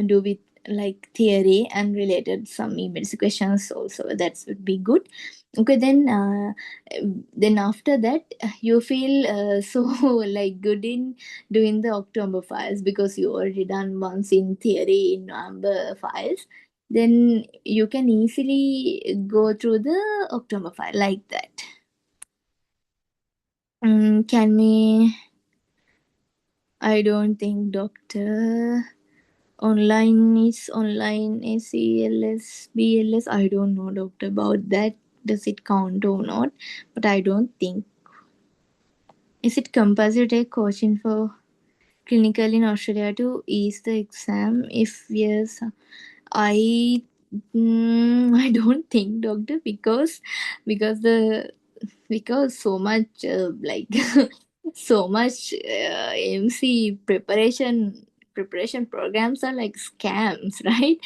do with like theory and related some emails questions also, that would be good. Okay, then after that you feel so like good in doing the October files because you already done once in theory in November files. Then you can easily go through the October file like that. Can we? I don't think, doctor. Online ACLS, BLS. I don't know, doctor, about that. Does it count or not? But I don't think. Is it compulsory to take coaching for clinical in Australia to ease the exam? If yes, I I don't think, doctor, because the because so much so much AMC preparation programs are like scams, right?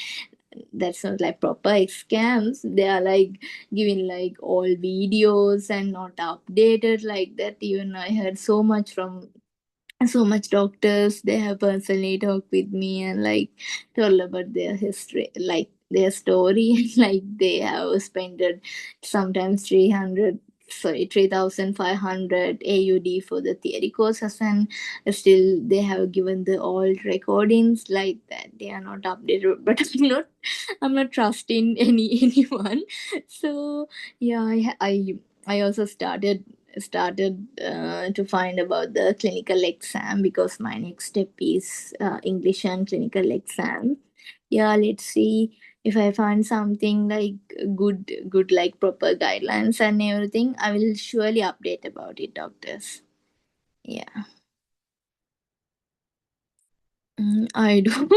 That's not like proper scams. They are like giving like all videos and not updated like that. Even I heard so much doctors, they have personally talked with me and like told about their history, like their story. Like they have spent sometimes 300, sorry, 3500 AUD for the theory courses, and still they have given the old recordings like that. They are not updated, but I'm not trusting anyone. So yeah, I also started to find about the clinical exam because my next step is English and clinical exam. Yeah, let's see if I find something like good like proper guidelines and everything. I will surely update about it, doctors. Yeah. I do.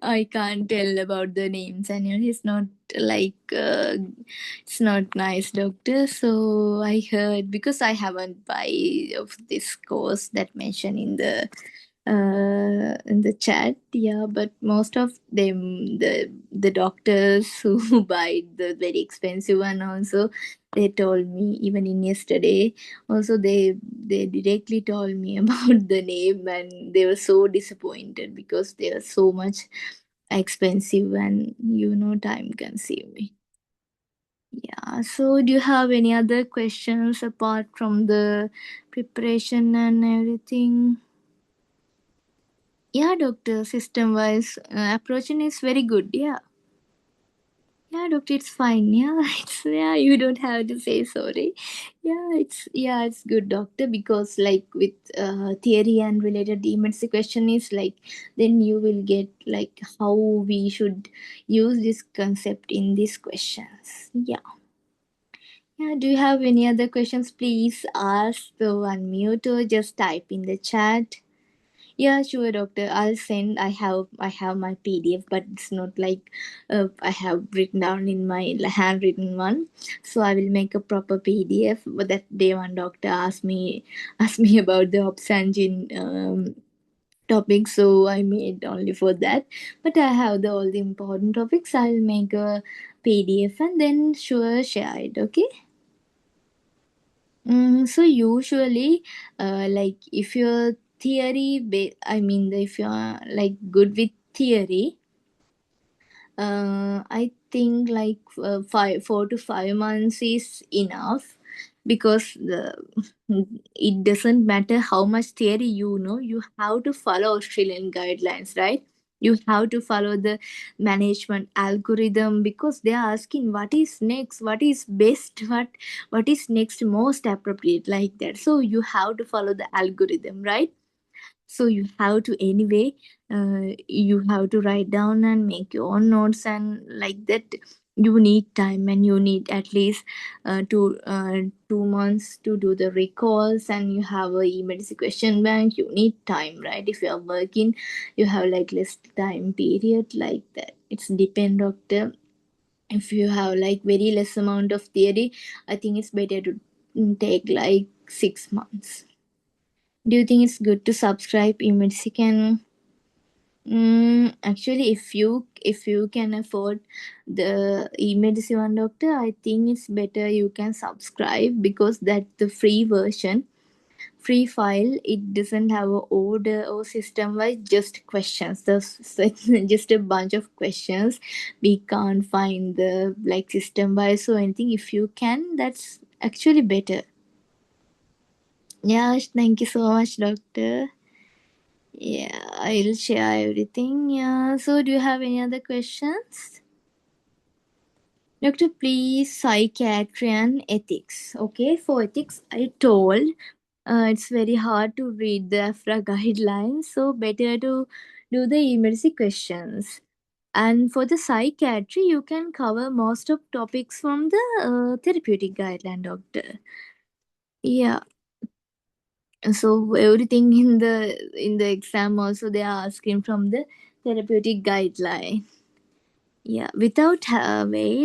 I can't tell about the names, and it's not like it's not nice, doctor. So I heard because I haven't buy of this course that mentioned in the chat. Yeah, but most of them, the doctors who buy the very expensive one also, they told me even in yesterday also they directly told me about the name, and they were so disappointed because they are so much expensive and time consuming. Yeah, so do you have any other questions apart from the preparation and everything? Yeah, doctor, system wise approaching is very good. Yeah. Yeah, doctor, it's fine. Yeah, it's yeah. You don't have to say sorry. It's good, doctor. Because like with theory and related emergency question is like, then you will get like how we should use this concept in these questions. Yeah. Yeah. Do you have any other questions? Please ask the unmute or just type in the chat. Yeah, sure, doctor. I'll send. I have my PDF, but it's not like I have written down in my handwritten one. So I will make a proper PDF. But that day, one doctor asked me about the Obsangin topic, so I made only for that. But I have all the important topics. I'll make a PDF and then sure share it. Okay. So usually, like if your I mean, if you're like good with theory, I think like 4 to 5 months is enough, because it doesn't matter how much theory you know, you have to follow Australian guidelines, right? You have to follow the management algorithm, because they are asking what is next, what is best, what is next most appropriate, like that. So you have to follow the algorithm, right? So you have to anyway, you have to write down and make your own notes, and like that you need time, and you need at least 2 months to do the recalls, and you have a emergency question bank. You need time, right? If you are working, you have like less time period, like that. It's depend, doctor. If you have like very less amount of theory, I think it's better to take like 6 months. Do you think it's good to subscribe emergency can? Actually, if you can afford the emergency one, doctor, I think it's better you can subscribe, because that the free version, free file. It doesn't have a order or system wise, just questions. Just a bunch of questions. We can't find the like system wise or anything. If you can, that's actually better. Yeah, thank you so much, doctor. Yeah, I'll share everything. Yeah. So, do you have any other questions? Doctor, please, psychiatry and ethics. Okay, for ethics, I told it's very hard to read the AFRA guidelines, so better to do the emergency questions. And for the psychiatry, you can cover most of topics from the therapeutic guideline, doctor. Yeah. So everything in the exam also they are asking from the therapeutic guideline. Yeah, wait,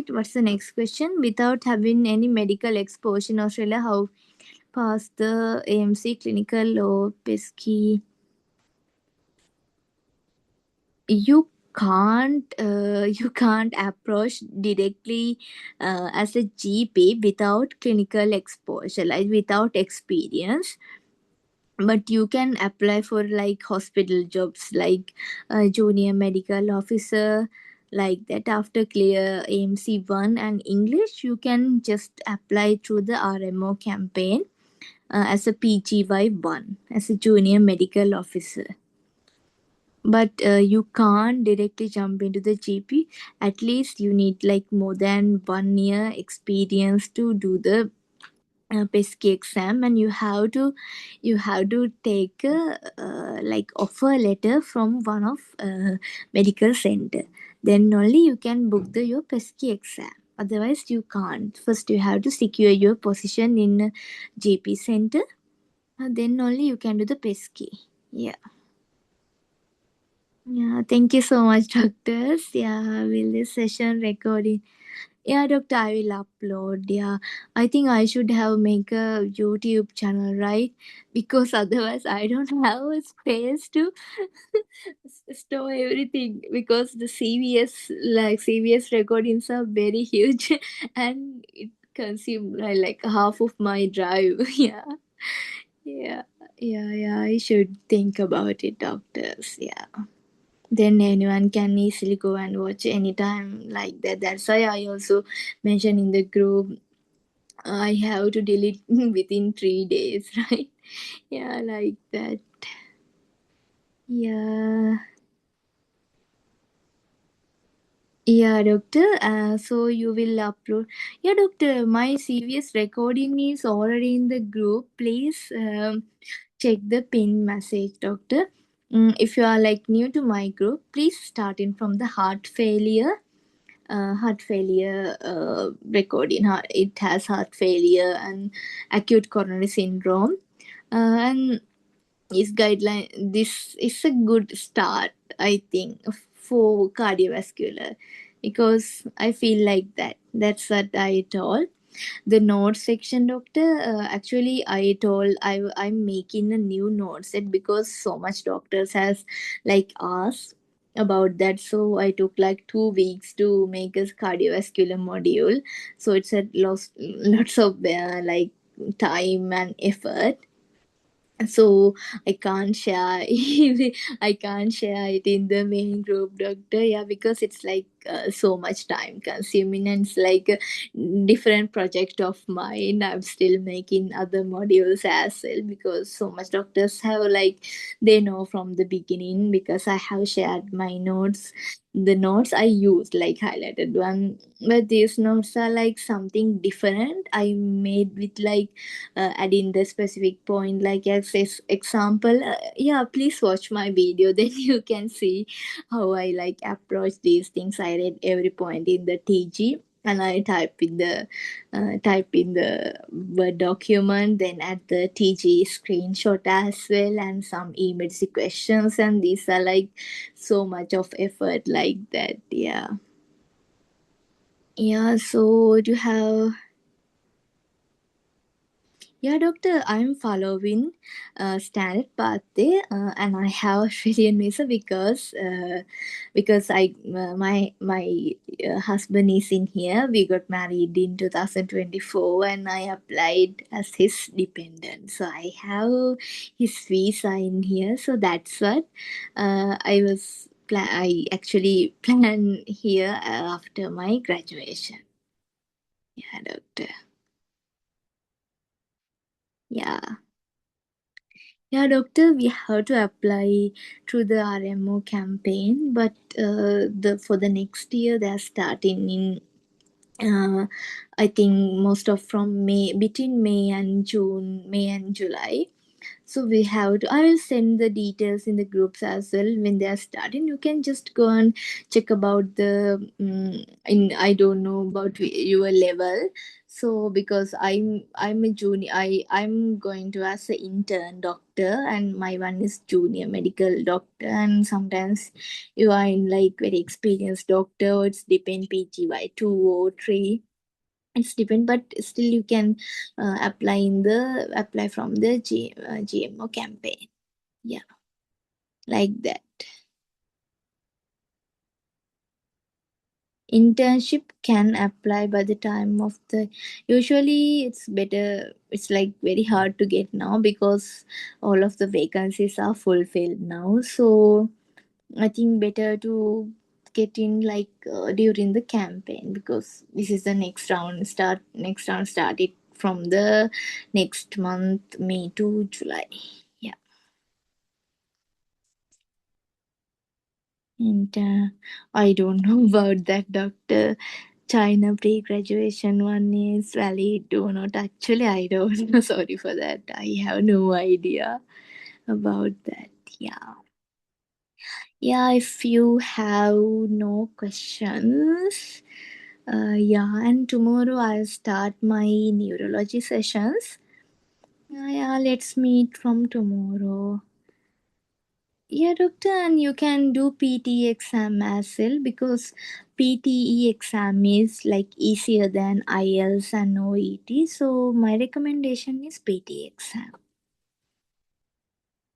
what's the next question? Without having any medical exposure in Australia, how pass the AMC clinical or pesky? You can't approach directly as a GP without clinical exposure, like without experience. But you can apply for like hospital jobs, like junior medical officer, like that. After clear AMC 1 and English, you can just apply through the RMO campaign as a PGY 1, as a junior medical officer. But you can't directly jump into the GP. At least you need like more than 1 year experience to do the pesky exam, and you have to take a like offer letter from one of medical center. Then only you can book your pesky exam. Otherwise you can't. First you have to secure your position in a GP center, then only you can do the pesky. Yeah. Yeah, thank you so much, doctors. Yeah, will this session recording? Yeah, doctor, I will upload. Yeah, I think I should have make a YouTube channel, right? Because otherwise I don't have a space to store everything. Because the CVS recordings are very huge, and it consume like half of my drive. Yeah, yeah, yeah. I should think about it, doctors. Yeah. then anyone can easily go and watch anytime like that. That's why I also mentioned in the group I have to delete within 3 days, right? Yeah, like that. Yeah. Yeah, doctor. So you will upload. Yeah, doctor. My CVS recording is already in the group. Please check the pin message, doctor. If you are like new to my group, please start in from the heart failure recording. It has heart failure and acute coronary syndrome. And this guideline, this is a good start, I think, for cardiovascular, because I feel like that's what I told the notes section, doctor. Actually I told I'm making a new note set because so much doctors has like asked about that, so I took like 2 weeks to make a cardiovascular module. So it's a lots of like time and effort, so I can't share I can't share it in the main group, doctor. Yeah, because it's like so much time consuming, and it's like a different project of mine. I'm still making other modules as well, because so much doctors have like they know from the beginning, because I have shared my notes, the notes I used like highlighted one, but these notes are like something different I made with like adding the specific point like as example. Yeah, please watch my video then you can see how I like approach these things. I read every point in the TG, and I type in the Word document, then add the TG screenshot as well, and some emergency questions, and these are like so much of effort like that. Yeah. Yeah, so do you have. Yeah, doctor, I'm following standard path there, and I have Australian visa because my husband is in here. We got married in 2024, and I applied as his dependent. So I have his visa in here. So that's what I actually plan here after my graduation. Yeah, doctor. Yeah. Yeah, doctor, we have to apply through the RMO campaign, but the for the next year they're starting in I think most of from May, between May and June, May and July. So we have to. I will send the details in the groups as well when they are starting. You can just go and check about the. In I don't know about your level, so because I'm a junior, I'm going to as an intern doctor, and my one is junior medical doctor, and sometimes you are in like very experienced doctor. Or it's depend PGY 2 or 3, it's depend, but still you can apply from the GMO campaign. Yeah, like that. Internship can apply by the time of the, usually it's better, it's like very hard to get now because all of the vacancies are fulfilled now. So I think better to get in like during the campaign, because this is the next round started from the next month, May to July. Yeah. And I don't know about that, doctor. China pre-graduation one is valid or not. Actually, I don't know. Sorry for that. I have no idea about that. Yeah. Yeah, if you have no questions, yeah, and tomorrow I'll start my neurology sessions. Yeah, let's meet from tomorrow. Yeah, doctor, and you can do PT exam as well, because PTE exam is like easier than IELTS and OET. So my recommendation is PT exam.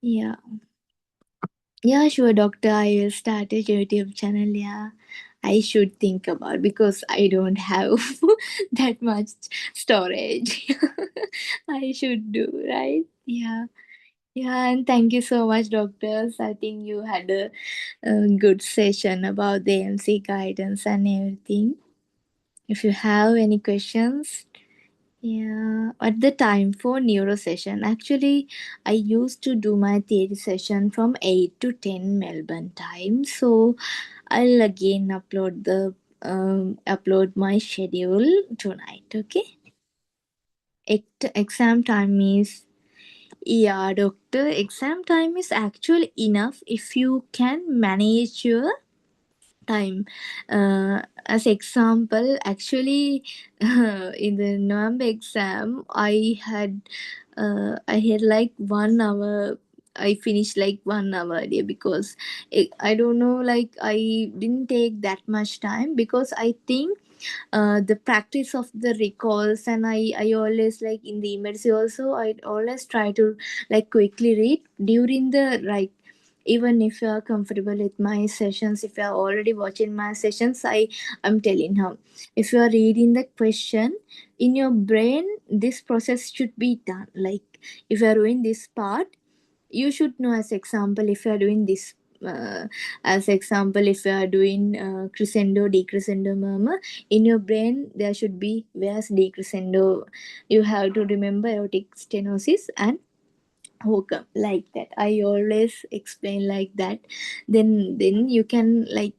Yeah. Yeah, sure, doctor. I will start a YouTube channel. Yeah, I should think about, because I don't have that much storage. I should do, right? Yeah. Yeah, and thank you so much, doctors. I think you had a good session about the MC guidance and everything. If you have any questions, yeah, at the time for neuro session, actually, I used to do my theory session from 8 to 10 Melbourne time. So I'll again upload my schedule tonight. Okay. Exam time is, yeah, doctor. Exam time is actually enough if you can manage your time. As example, actually, in the November exam, I had like 1 hour. I finished like 1 hour earlier because I don't know, like I didn't take that much time because I think the practice of the recalls, and I always, like in the emergency also, I always try to like quickly read during the, like, even if you are comfortable with my sessions, if you are already watching my sessions, I'm telling her, if you are reading the question in your brain, this process should be done. Like if you are doing this part, you should know, as example, if you are doing this, as example, if you are doing crescendo decrescendo murmur, in your brain there should be where's decrescendo, you have to remember aortic stenosis and hookah, like that. I always explain like that. Then you can, like,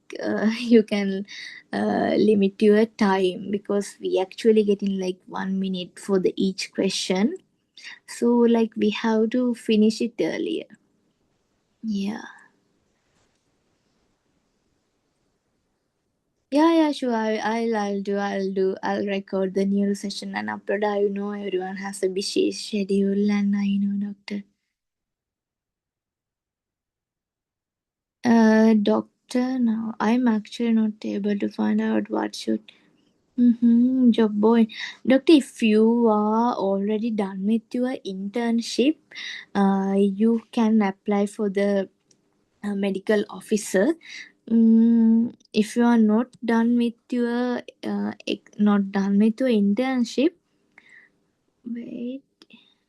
you can limit your time, because we actually get in like 1 minute for the each question, so like we have to finish it earlier. Yeah. Yeah, yeah, sure. I'll record the new session and upload. I know everyone has a busy schedule, and I know, doctor. Doctor, now I'm actually not able to find out what should. Mm-hmm, job boy. Doctor, if you are already done with your internship, you can apply for the medical officer. If you are not done with your not done with your internship, wait,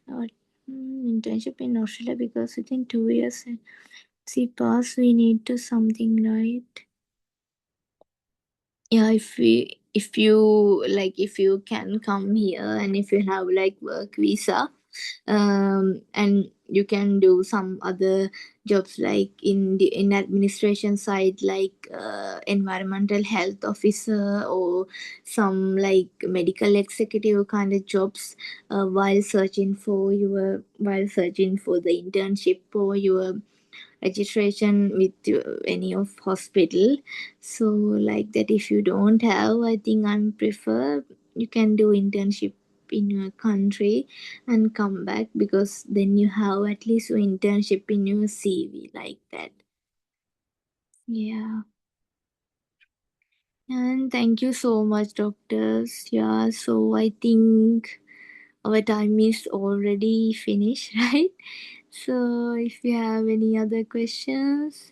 not, internship in Australia, because within 2 years, see pass, we need to something, right? Yeah, if you like, if you can come here, and if you have like work visa, and you can do some other jobs, like in the in administration side, like environmental health officer, or some like medical executive kind of jobs, while searching for the internship or your registration with any of hospital. So like that, if you don't have, I think I'm prefer you can do internship in your country and come back, because then you have at least your internship in your CV, like that. Yeah. And thank you so much, doctors. Yeah, so I think our time is already finished, right? So if you have any other questions.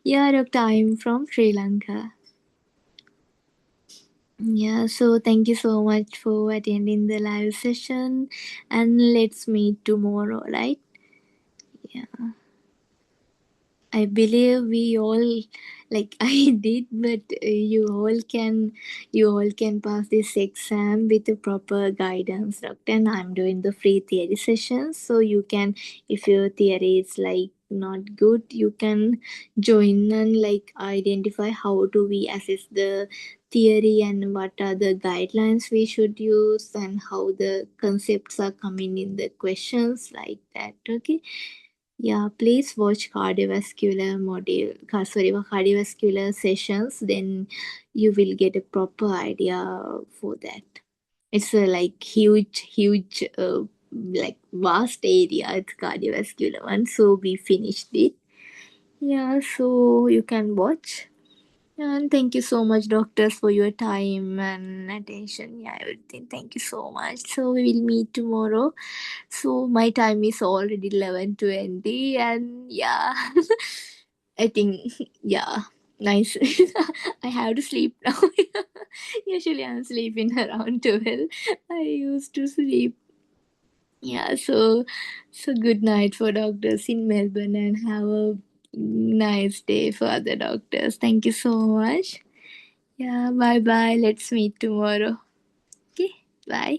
Yeah, doctor, I'm from Sri Lanka. Yeah, so thank you so much for attending the live session, and let's meet tomorrow, right? Yeah. I believe we all, like I did, but you all can pass this exam with the proper guidance, doctor. And I'm doing the free theory sessions, so you can, if your theory is like not good, you can join and like identify how do we assess the theory, and what are the guidelines we should use, and how the concepts are coming in the questions, like that. Okay. Yeah, please watch cardiovascular sessions. Then you will get a proper idea for that. It's a like huge, like vast area. It's cardiovascular one. So we finished it. Yeah, so you can watch. And thank you so much, doctors, for your time and attention. Yeah, everything. Thank you so much. So we will meet tomorrow. So my time is already 11:20, and yeah, I think, yeah, nice. I have to sleep now. Usually I'm sleeping around 12. I used to sleep. Yeah, so good night for doctors in Melbourne and have a nice day for other doctors. Thank you so much. Yeah, bye bye. Let's meet tomorrow. Okay, bye.